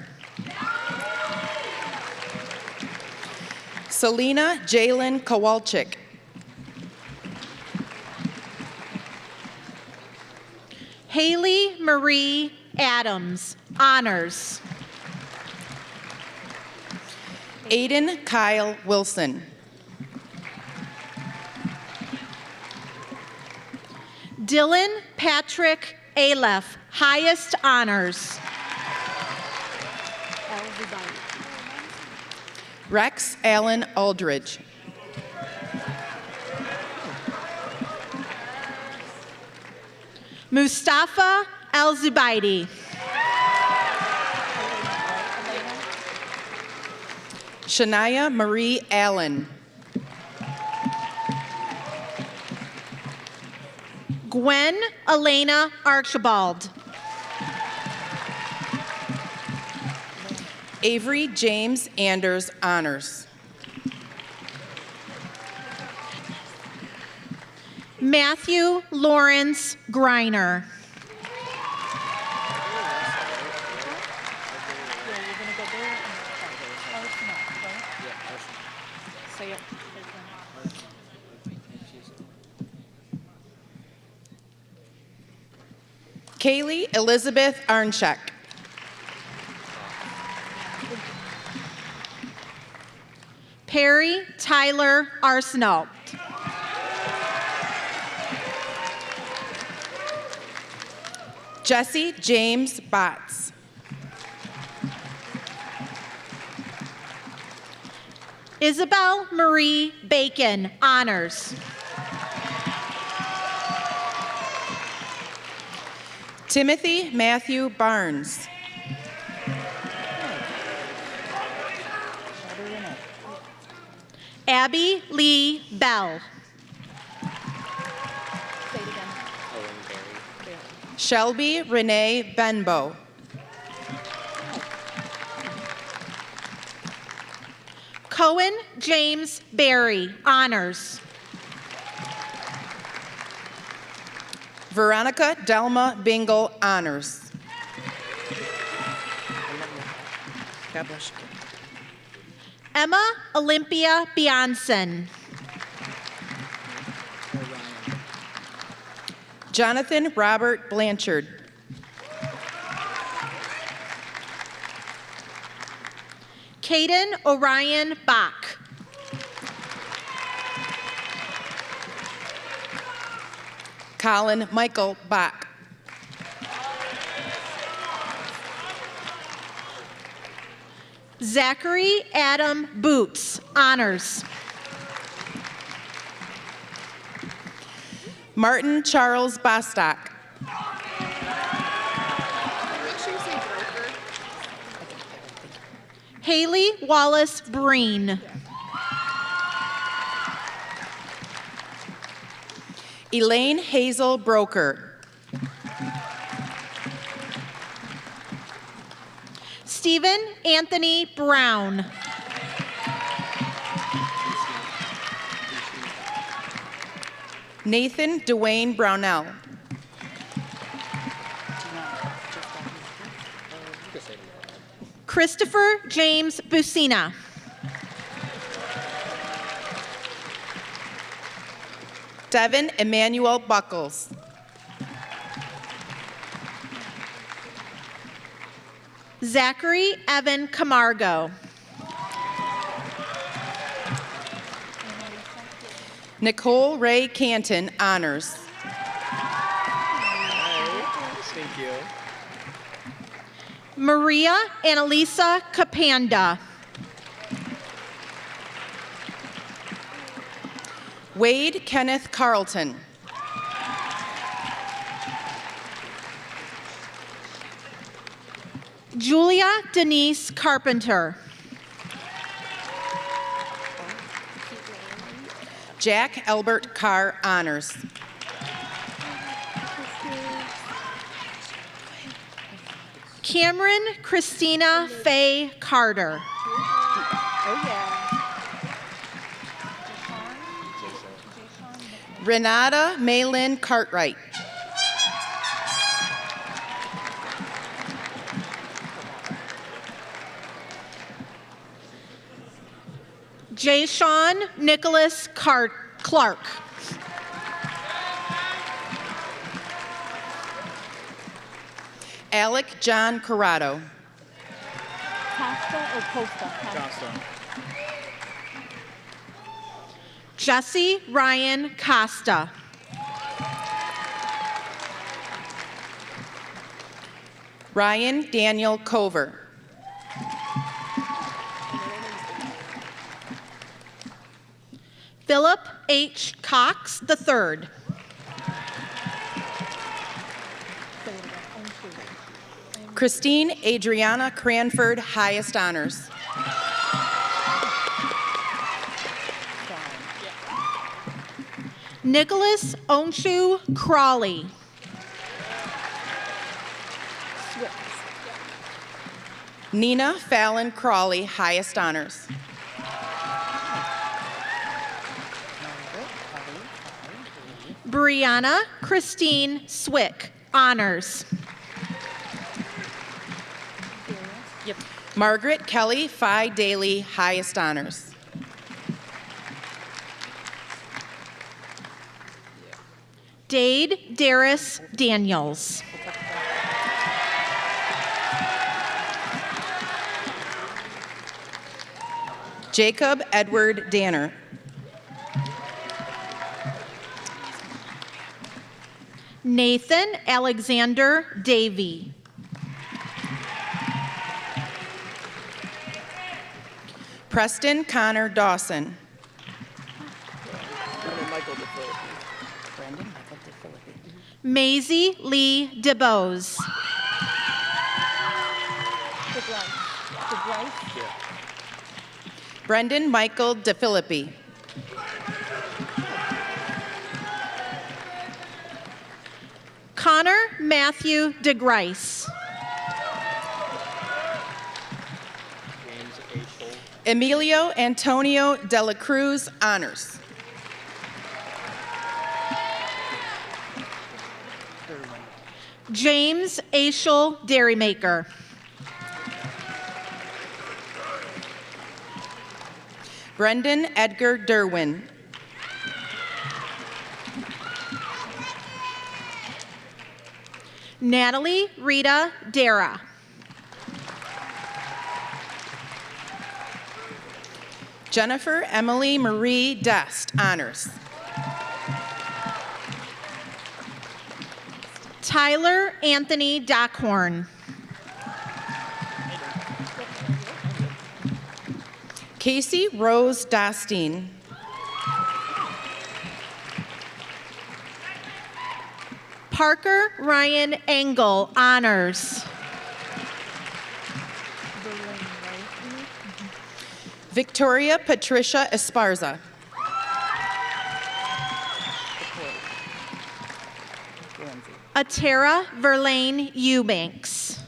Selena Jalen Kowalczyk. Haley Marie Adams, honors. Aiden Kyle Wilson. Dylan Patrick Aleph, highest honors. Rex Allen Aldridge. Mustafa El-Zubaidi. Shania Marie Allen. Gwen Elena Archibald. Avery James Anders, honors. Matthew Lawrence Griner. Kaylee Elizabeth Arnchek. Perry Tyler Arsenault. Jesse James Botts. Isabel Marie Bacon, honors. Timothy Matthew Barnes. Abby Lee Bell. Shelby Renee Benbow. Cohen James Berry, honors. Veronica Delma Bingle, honors. God bless you. Emma Olympia Bionson. Jonathan Robert Blanchard. Caden Orion Bach. Colin Michael Bach. Zachary Adam Boots, honors. Martin Charles Bostock. Haley Wallace Breen. Elaine Hazel Broker. Stephen Anthony Brown. Nathan Dwayne Brownell. Christopher James Busina. Devin Emmanuel Buckles. Zachary Evan Camargo. Nicole Ray Canton, honors. Thank you. Maria Annalisa Capanda. Wade Kenneth Carlton. Julia Denise Carpenter. Jack Albert Carr, honors. Cameron Christina Faye Carter. Renata Maylin Cartwright. Jay-Sean Nicholas Clark. Alec John Corrado. Costa or Costa? Costa. Jesse Ryan Costa. Ryan Daniel Cover. Philip H. Cox III. Christine Adriana Cranford, highest honors. Nicholas Onshu Crawley. Nina Fallon Crawley, highest honors. Brianna Christine Swick, honors. Margaret Kelly Phi Daly, highest honors. Dade Darris Daniels. Jacob Edward Danner. Nathan Alexander Davey. Preston Connor Dawson. Maisie Lee DeBose. Brendan Michael DeFilippi. Connor Matthew DeGrice. Emilio Antonio de la Cruz, honors. James Ashel Dairymaker. Brendan Edgar Derwin. Natalie Rita Dara. Jennifer Emily Marie Dest, honors. Tyler Anthony Dockhorn. Casey Rose Dostine. Parker Ryan Engel, honors. Victoria Patricia Esparza. Atara Verlaine Eubanks.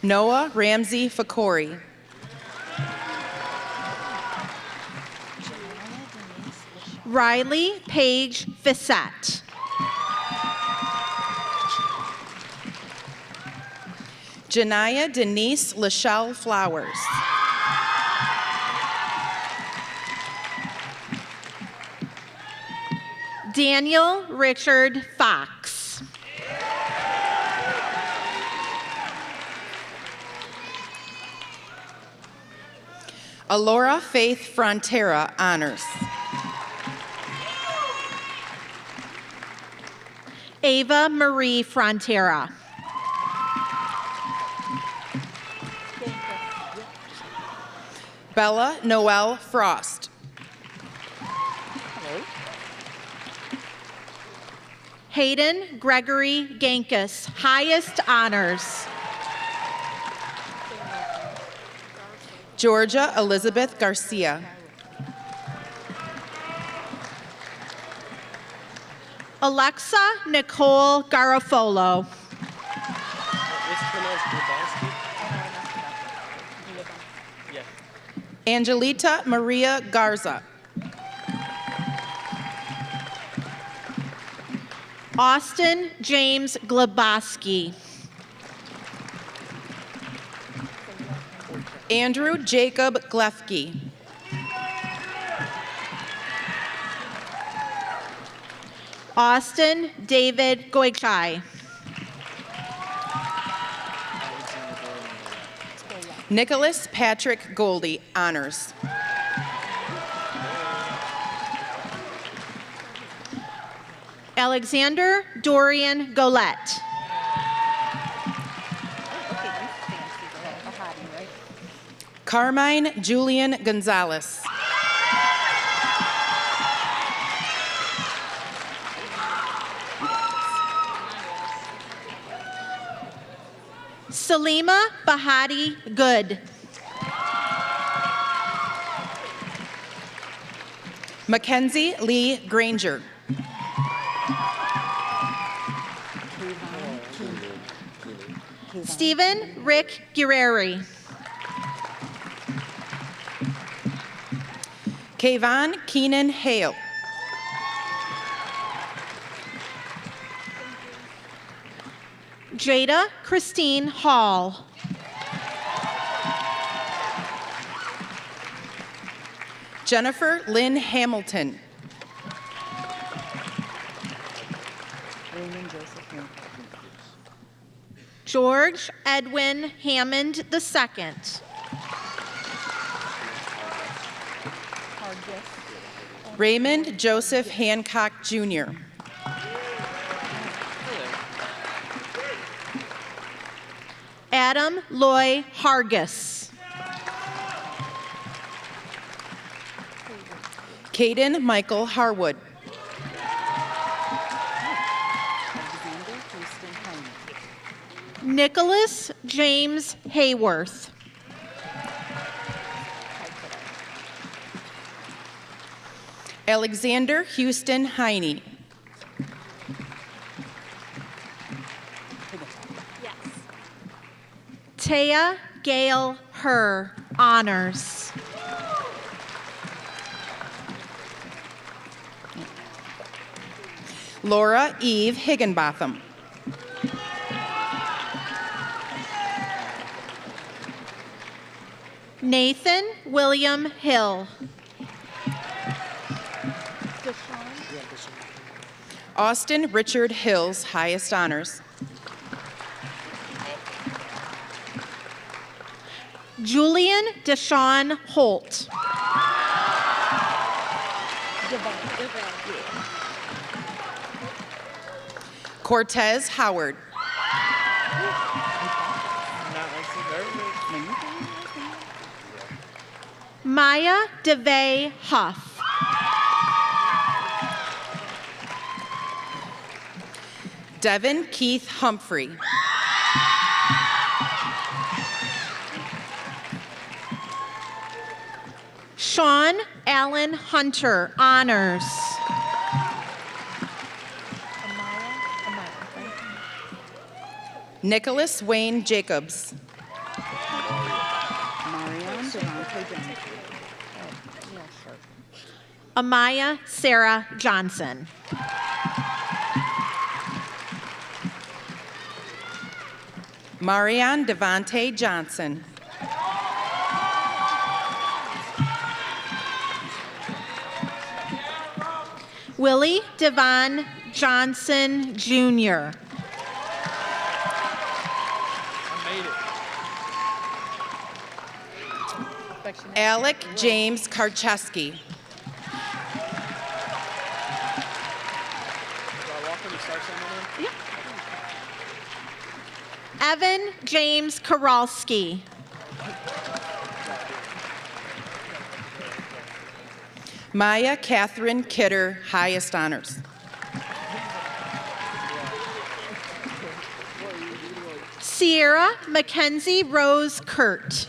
Noah Ramsey Fakori. Riley Paige Fissette. Janiyah Denise Lachelle Flowers. Daniel Richard Fox. Alora Faith Frontera, honors. Ava Marie Frontera. Bella Noel Frost. Hayden Gregory Gankus, highest honors. Georgia Elizabeth Garcia. Alexa Nicole Garofolo. Angelita Maria Garza. Austin James Globoski. Andrew Jacob Glefke. Austin David Goichai. Nicholas Patrick Goldie, honors. Alexander Dorian Golette. Carmine Julian Gonzalez. Salima Bahati Good. Mackenzie Lee Granger. Stephen Rick Guerreri. Kayvon Keenan Hale. Jada Christine Hall. Jennifer Lynn Hamilton. George Edwin Hammond II. Raymond Joseph Hancock, Jr. Adam Loy Hargis. Caden Michael Harwood. Nicholas James Hayworth. Alexander Houston Heine. Taya Gail Herr, honors. Laura Eve Higginbotham. Nathan William Hill. Austin Richard Hills, highest honors. Julian Deshawn Holt. Cortez Howard. Maya DeVay Huff. Devin Keith Humphrey. Sean Allen Hunter, honors. Nicholas Wayne Jacobs. Amaya Sarah Johnson. Marion Devontae Johnson. Willie Devon Johnson, Jr. Alec James Karcheski. Evan James Kowalski. Maya Catherine Kidder, highest honors. Sierra Mackenzie Rose Kurt.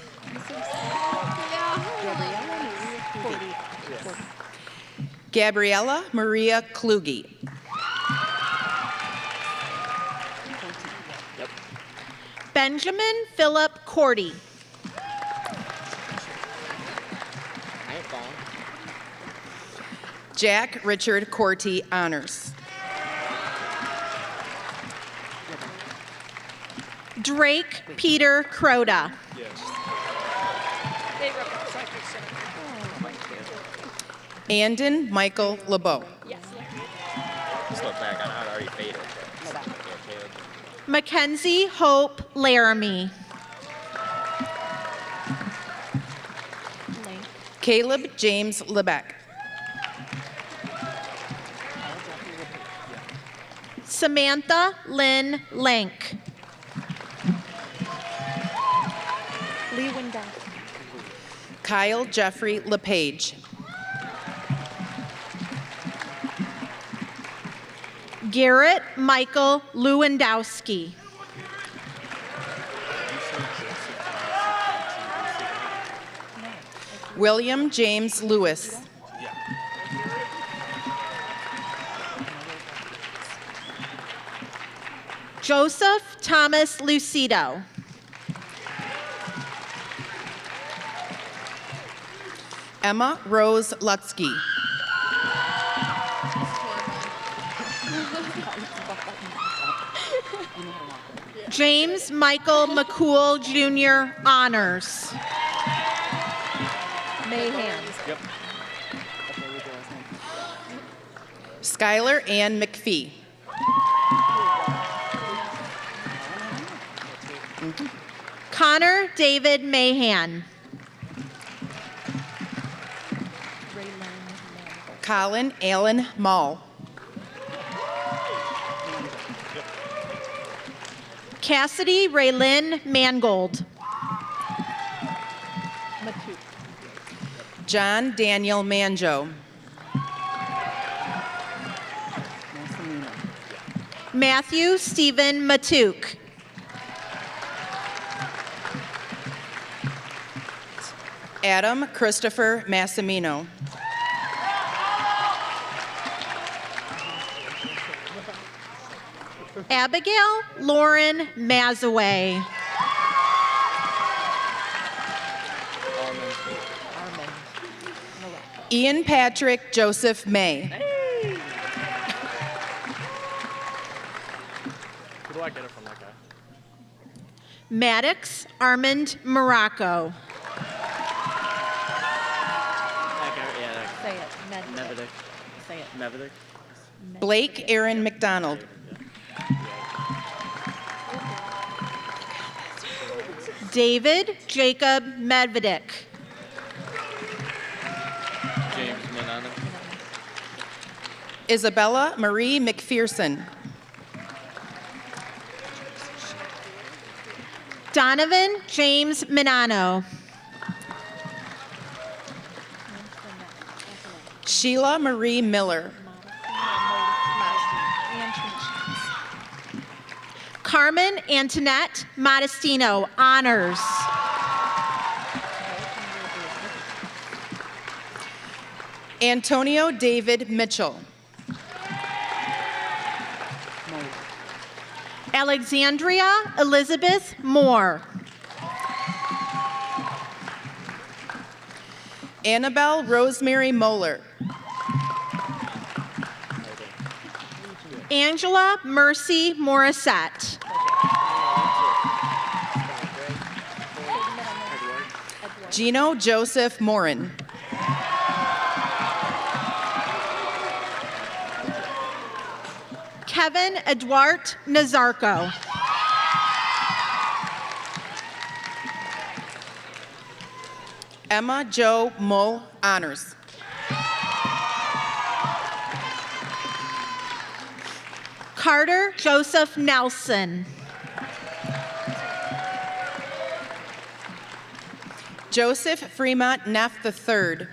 Gabriella Maria Kluge. Benjamin Philip Cordy. Jack Richard Corty, honors. Drake Peter Crota. Andon Michael LeBeau. Just look back on how it already faded. Mackenzie Hope Laramie. Caleb James Lebeck. Samantha Lynn Lank. Lee Wendell. Kyle Jeffrey LePage. Garrett Michael Lewandowski. William James Lewis. Joseph Thomas Lucido. Emma Rose Lutsky. James Michael McCool Jr. honors. Mahan. Skylar Ann McPhee. Connor David Mahan. Colin Allen Mall. Cassidy Raylyn Mangold. John Daniel Manjo. Matthew Stephen Matuk. Adam Christopher Massimino. Abigail Lauren Mazaway. Ian Patrick Joseph May. Who do I get it from that guy? Maddox Armand Morocco. Say it. Nevidic. Say it. Nevidic. Blake Aaron McDonald. David Jacob Medvedik. James Minana. Isabella Marie McPherson. Donovan James Minano. Sheila Marie Miller. Carmen Antoinette Modestino, honors. Antonio David Mitchell. Alexandria Elizabeth Moore. Annabelle Rosemary Moeller. Angela Mercy Morissette. Gino Joseph Morin. Kevin Eduard Nazarko. Emma Jo Mull, honors. Carter Joseph Nelson. Joseph Fremont Neff III.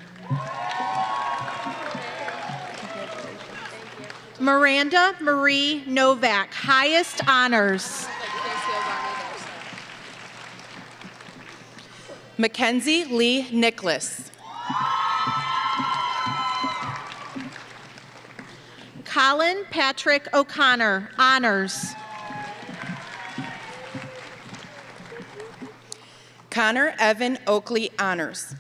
Miranda Marie Novak, highest honors. Mackenzie Lee Nicholas. Colin Patrick O'Connor, honors. Connor Evan Oakley, honors.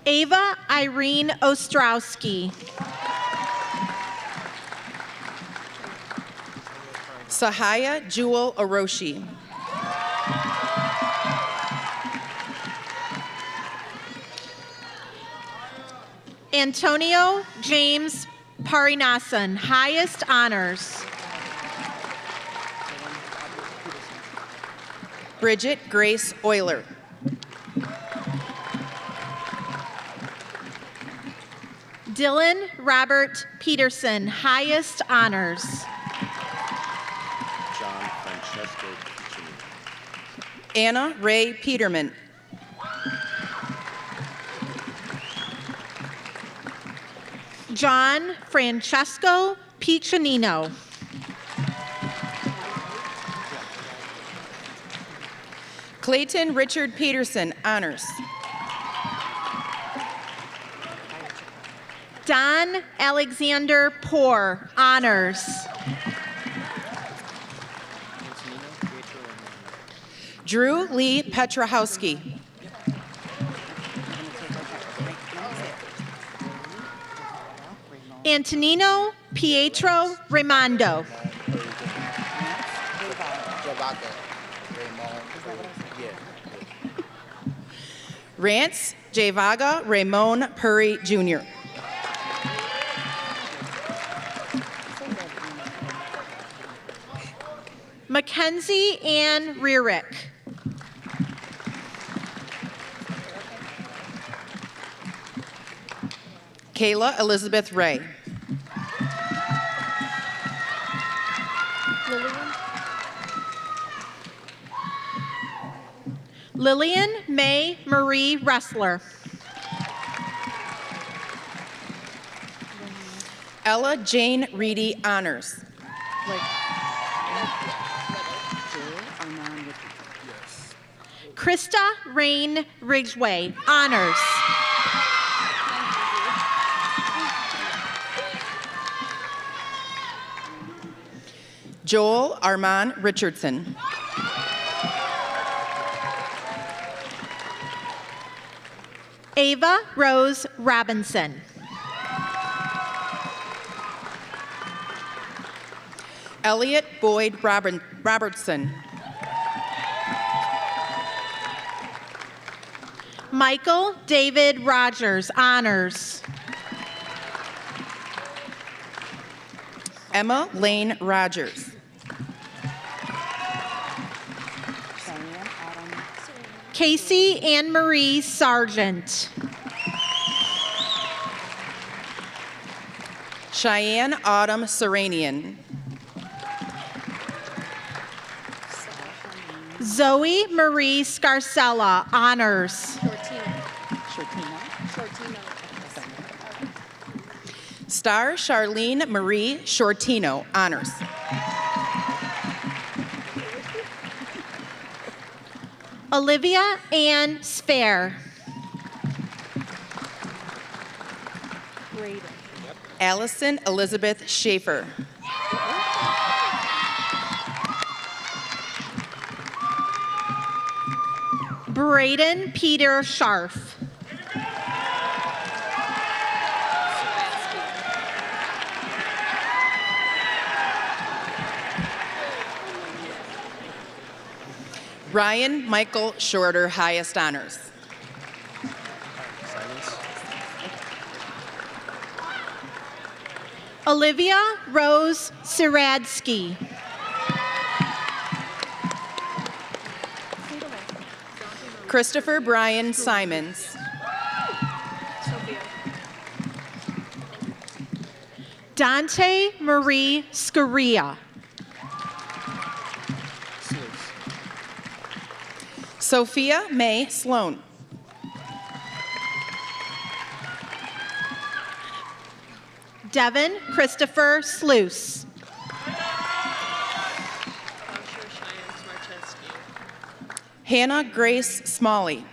Ava Irene Ostrowski. Sahaya Jewel Oroshi. Antonio James Parinasan, highest honors. Bridget Grace Euler. Dylan Robert Peterson, highest honors. John Francesco Piccini. Anna Ray Peterman. John Francesco Piccinino. Clayton Richard Peterson, honors. Don Alexander Poor, honors. Drew Lee Petrahowski. Antonino Pietro Raimondo. Rance Javaga Ramon Puri Jr. Mackenzie Ann Rearick. Kayla Elizabeth Ray. Lillian May Marie Ressler. Ella Jane Reedy, honors. Krista Rain Ridgway, honors. Joel Armand Richardson. Ava Rose Robinson. Elliot Boyd Robertson. Michael David Rogers, honors. Emma Lane Rogers. Casey Ann Marie Sargent. Cheyenne Autumn Seranian. Zoe Marie Scarcella, honors. Star Charlene Marie Shortino, honors. Olivia Ann Spare. Allison Elizabeth Schaefer. Braden Peter Scharf. Ryan Michael Shorter, highest honors. Olivia Rose Siradsky. Christopher Brian Simons. Dante Marie Scaria. Sophia May Sloan. Devin Christopher Sluice. Hannah Grace Smalley.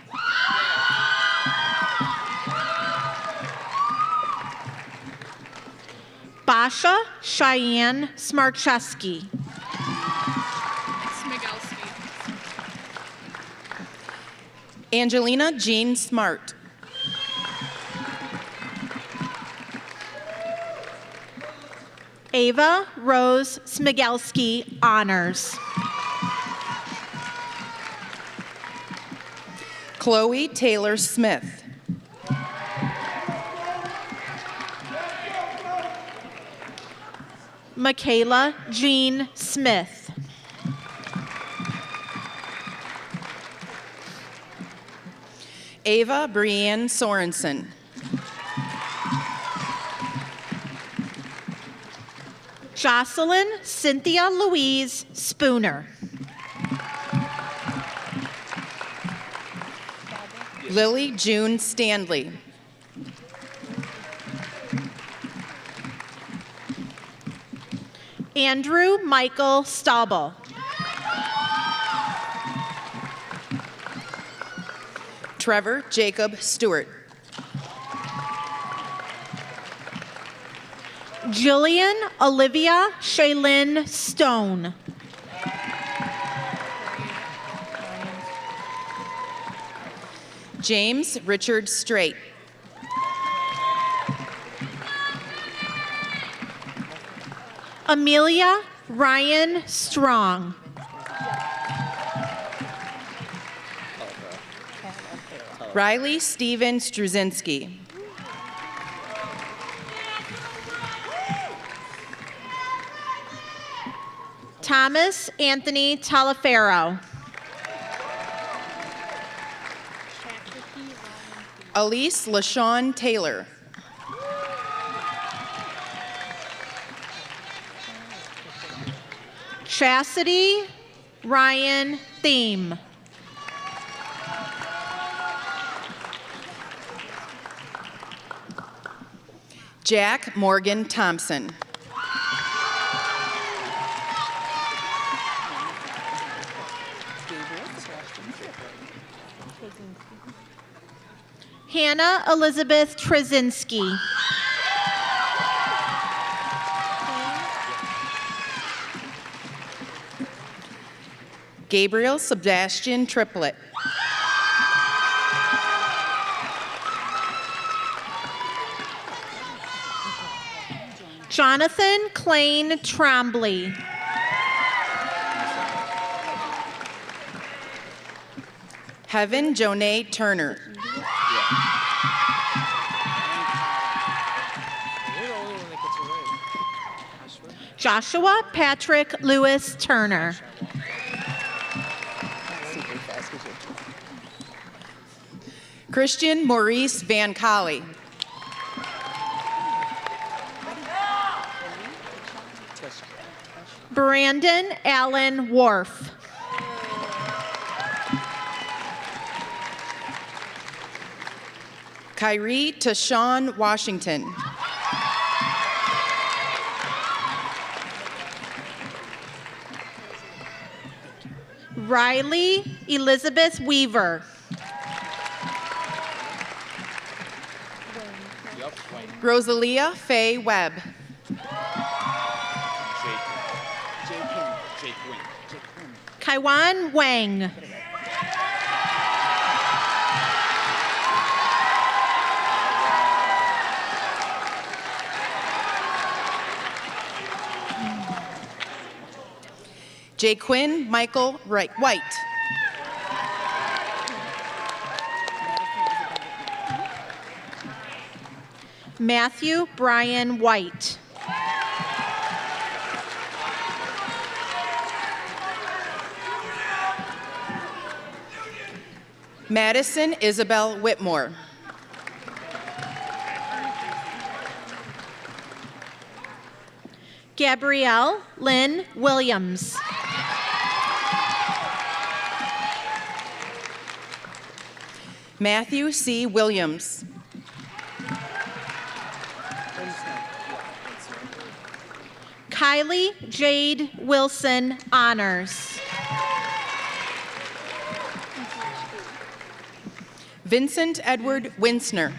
Basha Cheyenne Smarcheski. Angelina Jean Smart. Ava Rose Smigelski, honors. Chloe Taylor Smith. Michaela Jean Smith. Ava Brienne Sorensen. Jocelyn Cynthia Louise Spooner. Lily June Stanley. Andrew Michael Staubel. Trevor Jacob Stewart. Jillian Olivia Shaylin Stone. James Richard Straight. Amelia Ryan Strong. Riley Steven Struzinski. Thomas Anthony Talaferro. Elise LaShawn Taylor. Chastity Ryan Theme. Jack Morgan Thompson. Hannah Elizabeth Trzynski. Gabriel Sebastian Triplett. Jonathan Klain Trombley. Heaven Jonay Turner. Joshua Patrick Lewis Turner. Christian Maurice Van Collie. Brandon Allen Wharf. Kyrie Tashawn Washington. Riley Elizabeth Weaver. Rosalia Faye Webb. Kaiwan Wang. Jaquin Michael White. Matthew Brian White. Madison Isabel Whitmore. Gabrielle Lynn Williams. Matthew C. Williams. Kylie Jade Wilson, honors. Vincent Edward Winsner.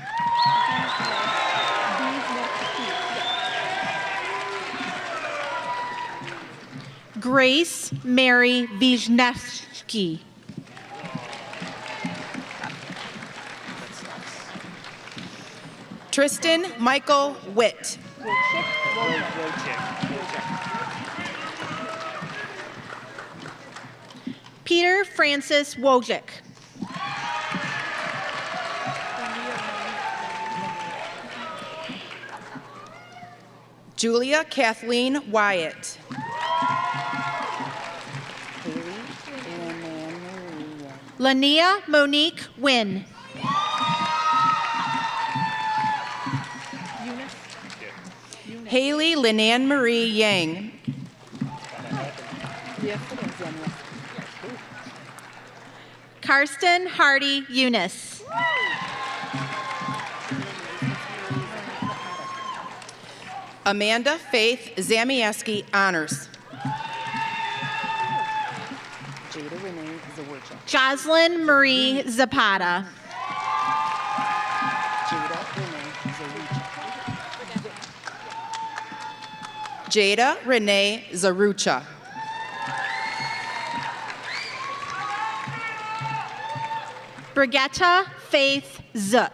Grace Mary Wisniewski. Tristan Michael Witt. Peter Francis Wojcik. Julia Kathleen Wyatt. Lania Monique Wynn. Haley Linan Marie Yang. Karsten Hardy Eunice. Amanda Faith Zamieski, honors. Jocelyn Marie Zapata. Jada Renee Zarucha. Brigitta Faith Zook.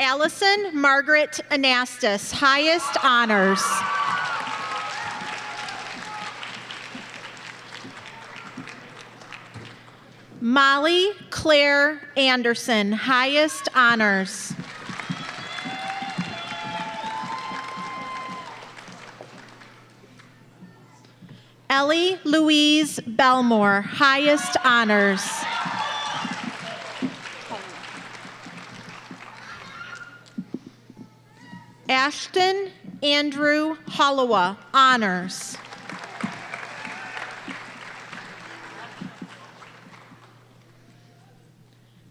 Allison Margaret Anastas, highest honors. Molly Claire Anderson, highest honors. Ellie Louise Belmore, highest honors. Ashton Andrew Hollowa, honors.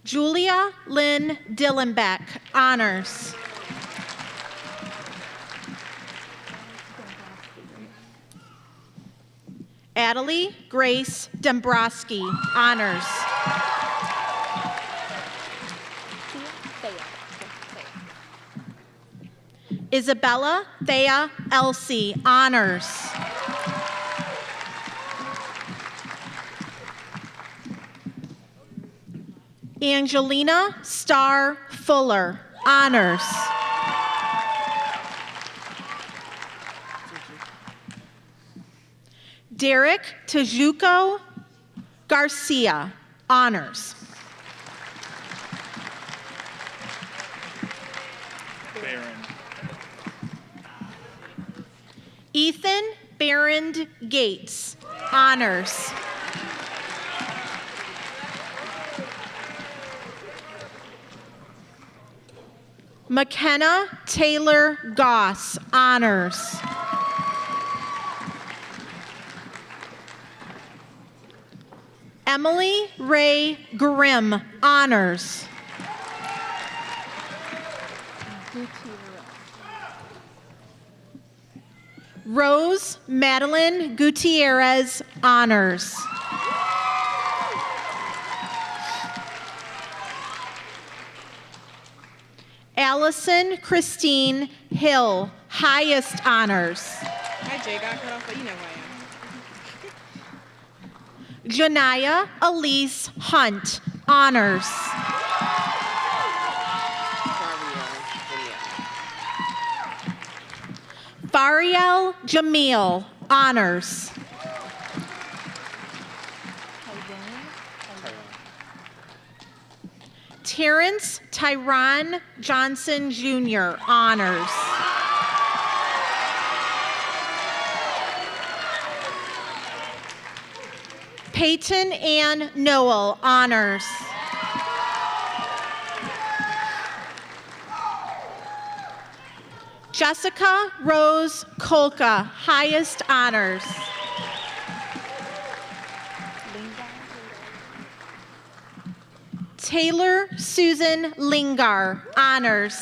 Julia Lynn Dillenbeck, honors. Adelie Grace Dombrowski, honors. Isabella Thea Elsie, honors. Angelina Starr Fuller, honors. Derek Tajuco Garcia, honors. Ethan Barrand Gates, honors. McKenna Taylor Goss, honors. Emily Ray Grimm, honors. Rose Madeline Gutierrez, honors. Allison Christine Hill, highest honors. Hi, Jay. Got cut off, but you know who I am. Janaya Elise Hunt, honors. Fariel Jamil, honors. Terrence Tyron Johnson Jr., honors. Peyton Ann Noel, honors. Jessica Rose Kolka, highest honors. Taylor Susan Lingar, honors.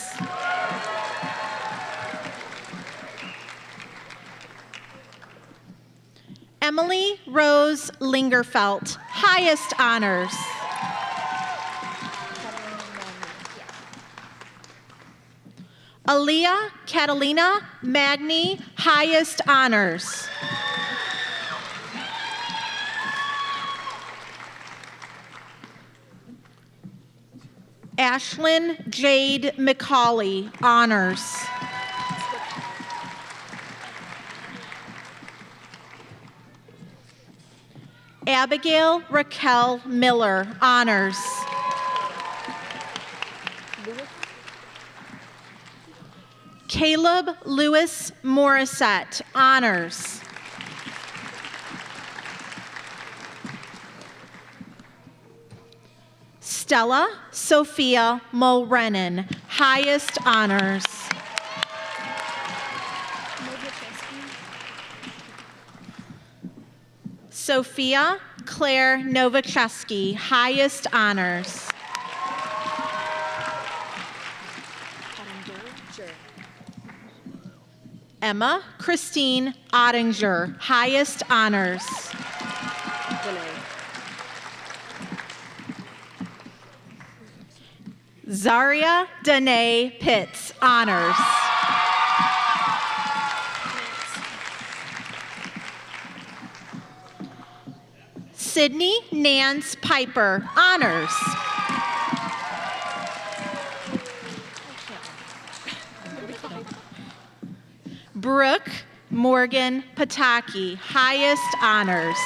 Emily Rose Lingerfelt, highest honors. Aaliyah Catalina Magni, highest honors. Ashlyn Jade McCauley, honors. Abigail Raquel Miller, honors. Caleb Lewis Morissette, honors. Stella Sophia Mulrennan, highest honors. Sophia Claire Novacheski, highest honors. Emma Christine Ottinger, highest honors. Zaria Danae Pitts, honors. Sydney Nance Piper, honors. Brooke Morgan Pataki, highest honors.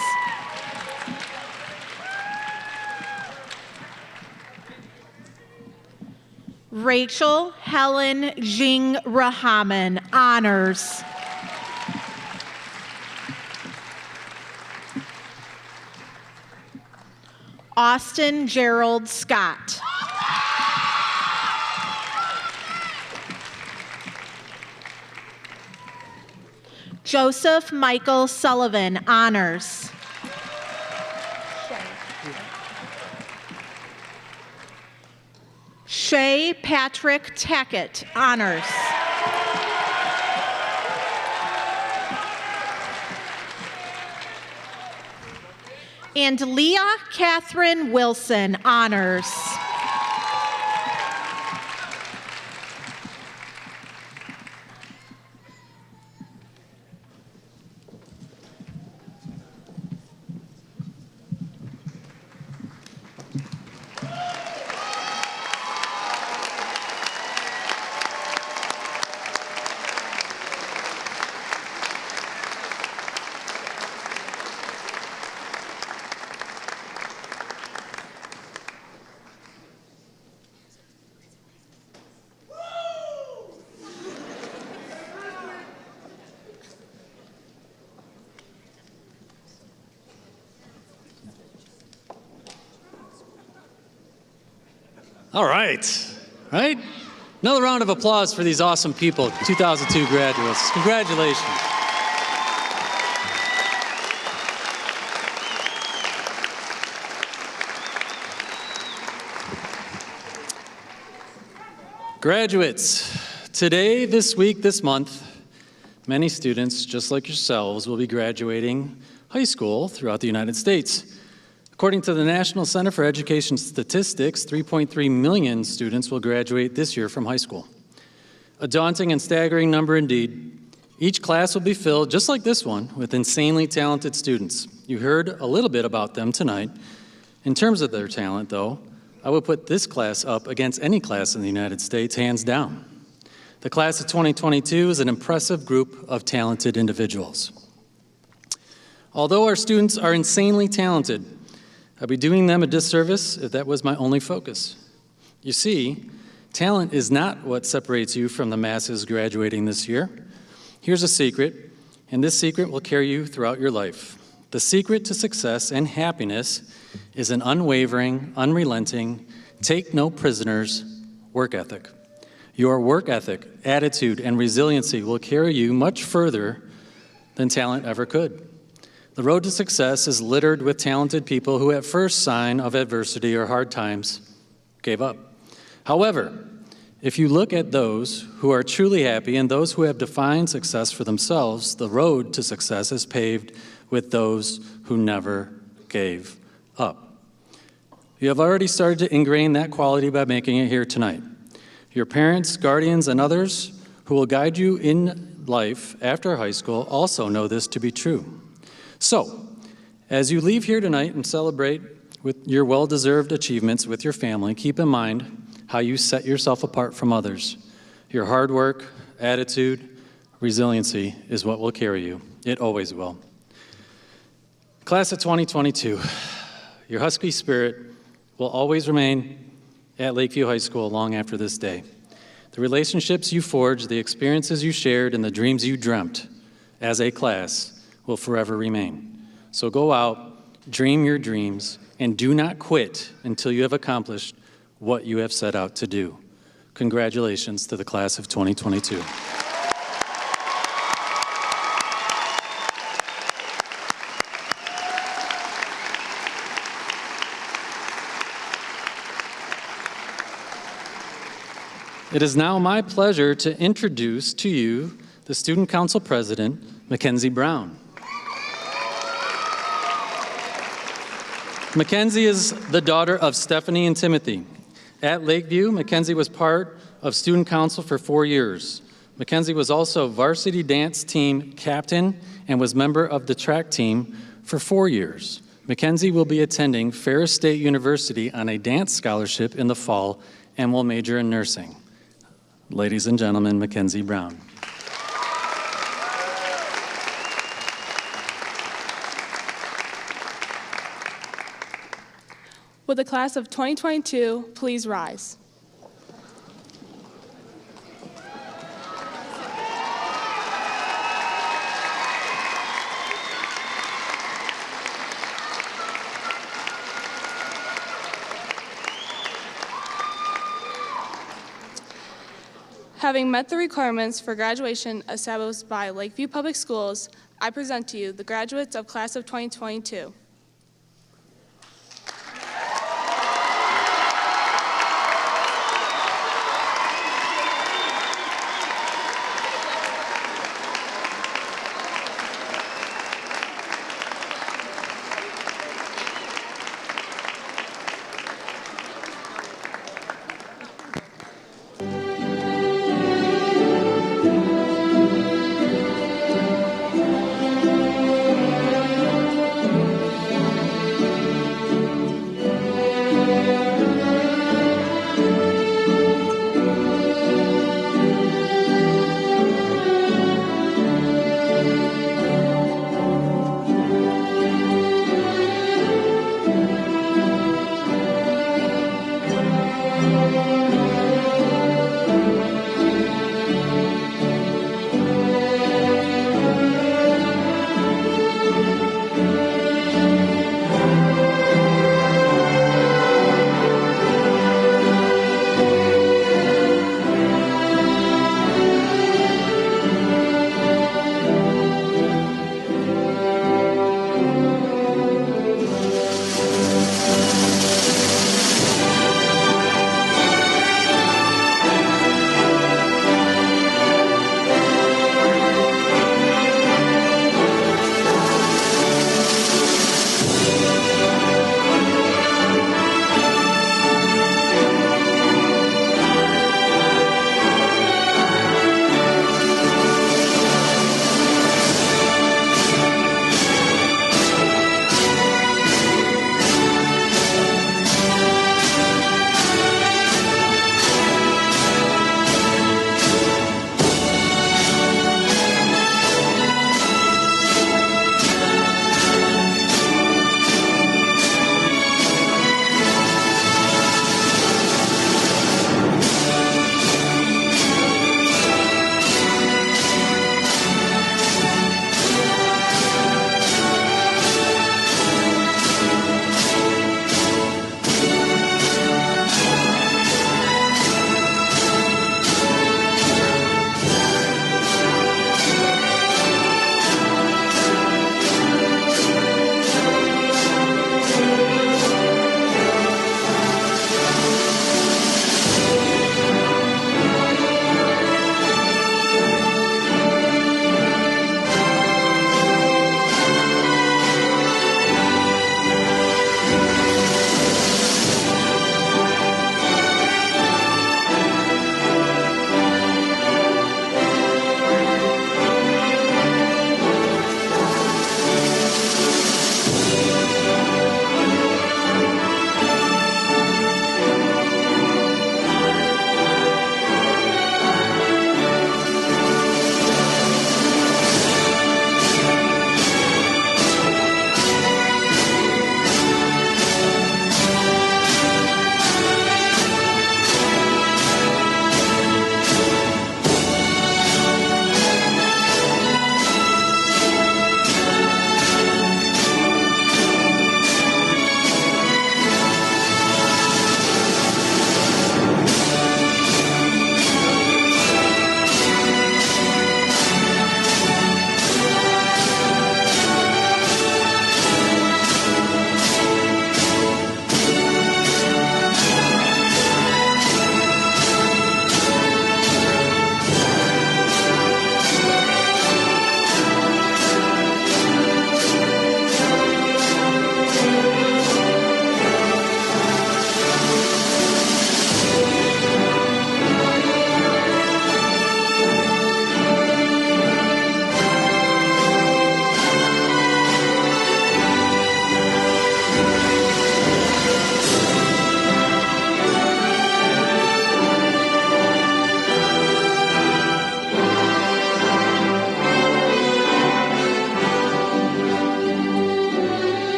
Rachel Helen Jing Rahaman, honors. Austin Gerald Scott. Joseph Michael Sullivan, honors. Shay Patrick Tackett, honors. And Leah Catherine Wilson, honors. All right, right? Another round of applause for these awesome people, 2002 graduates. Congratulations. Graduates, today, this week, this month, many students, just like yourselves, will be graduating high school throughout the United States. According to the National Center for Education Statistics, 3.3 million students will graduate this year from high school. A daunting and staggering number indeed. Each class will be filled, just like this one, with insanely talented students. You heard a little bit about them tonight. In terms of their talent, though, I would put this class up against any class in the United States, hands down. The class of 2022 is an impressive group of talented individuals. Although our students are insanely talented, I'd be doing them a disservice if that was my only focus. You see, talent is not what separates you from the masses graduating this year. Here's a secret, and this secret will carry you throughout your life. The secret to success and happiness is an unwavering, unrelenting, take no prisoners work ethic. Your work ethic, attitude, and resiliency will carry you much further than talent ever could. The road to success is littered with talented people who at first sign of adversity or hard times gave up. However, if you look at those who are truly happy and those who have defined success for themselves, the road to success is paved with those who never gave up. You have already started to ingrain that quality by making it here tonight. Your parents, guardians, and others who will guide you in life after high school also know this to be true. So, as you leave here tonight and celebrate with your well-deserved achievements with your family, keep in mind how you set yourself apart from others. Your hard work, attitude, resiliency is what will carry you. It always will. Class of 2022, your Husky spirit will always remain at Lakeview High School long after this day. The relationships you forged, the experiences you shared, and the dreams you dreamt as a class will forever remain. So go out, dream your dreams, and do not quit until you have accomplished what you have set out to do. Congratulations to the class of 2022. It is now my pleasure to introduce to you the Student Council President, Mackenzie Brown. Mackenzie is the daughter of Stephanie and Timothy. At Lakeview, Mackenzie was part of Student Council for 4 years. Mackenzie was also varsity dance team captain and was member of the track team for 4 years. Mackenzie will be attending Ferris State University on a dance scholarship in the fall and will major in nursing. Ladies and gentlemen, Mackenzie Brown. Will the class of 2022 please rise? Having met the requirements for graduation established by Lakeview Public Schools, I present to you the graduates of class of 2022.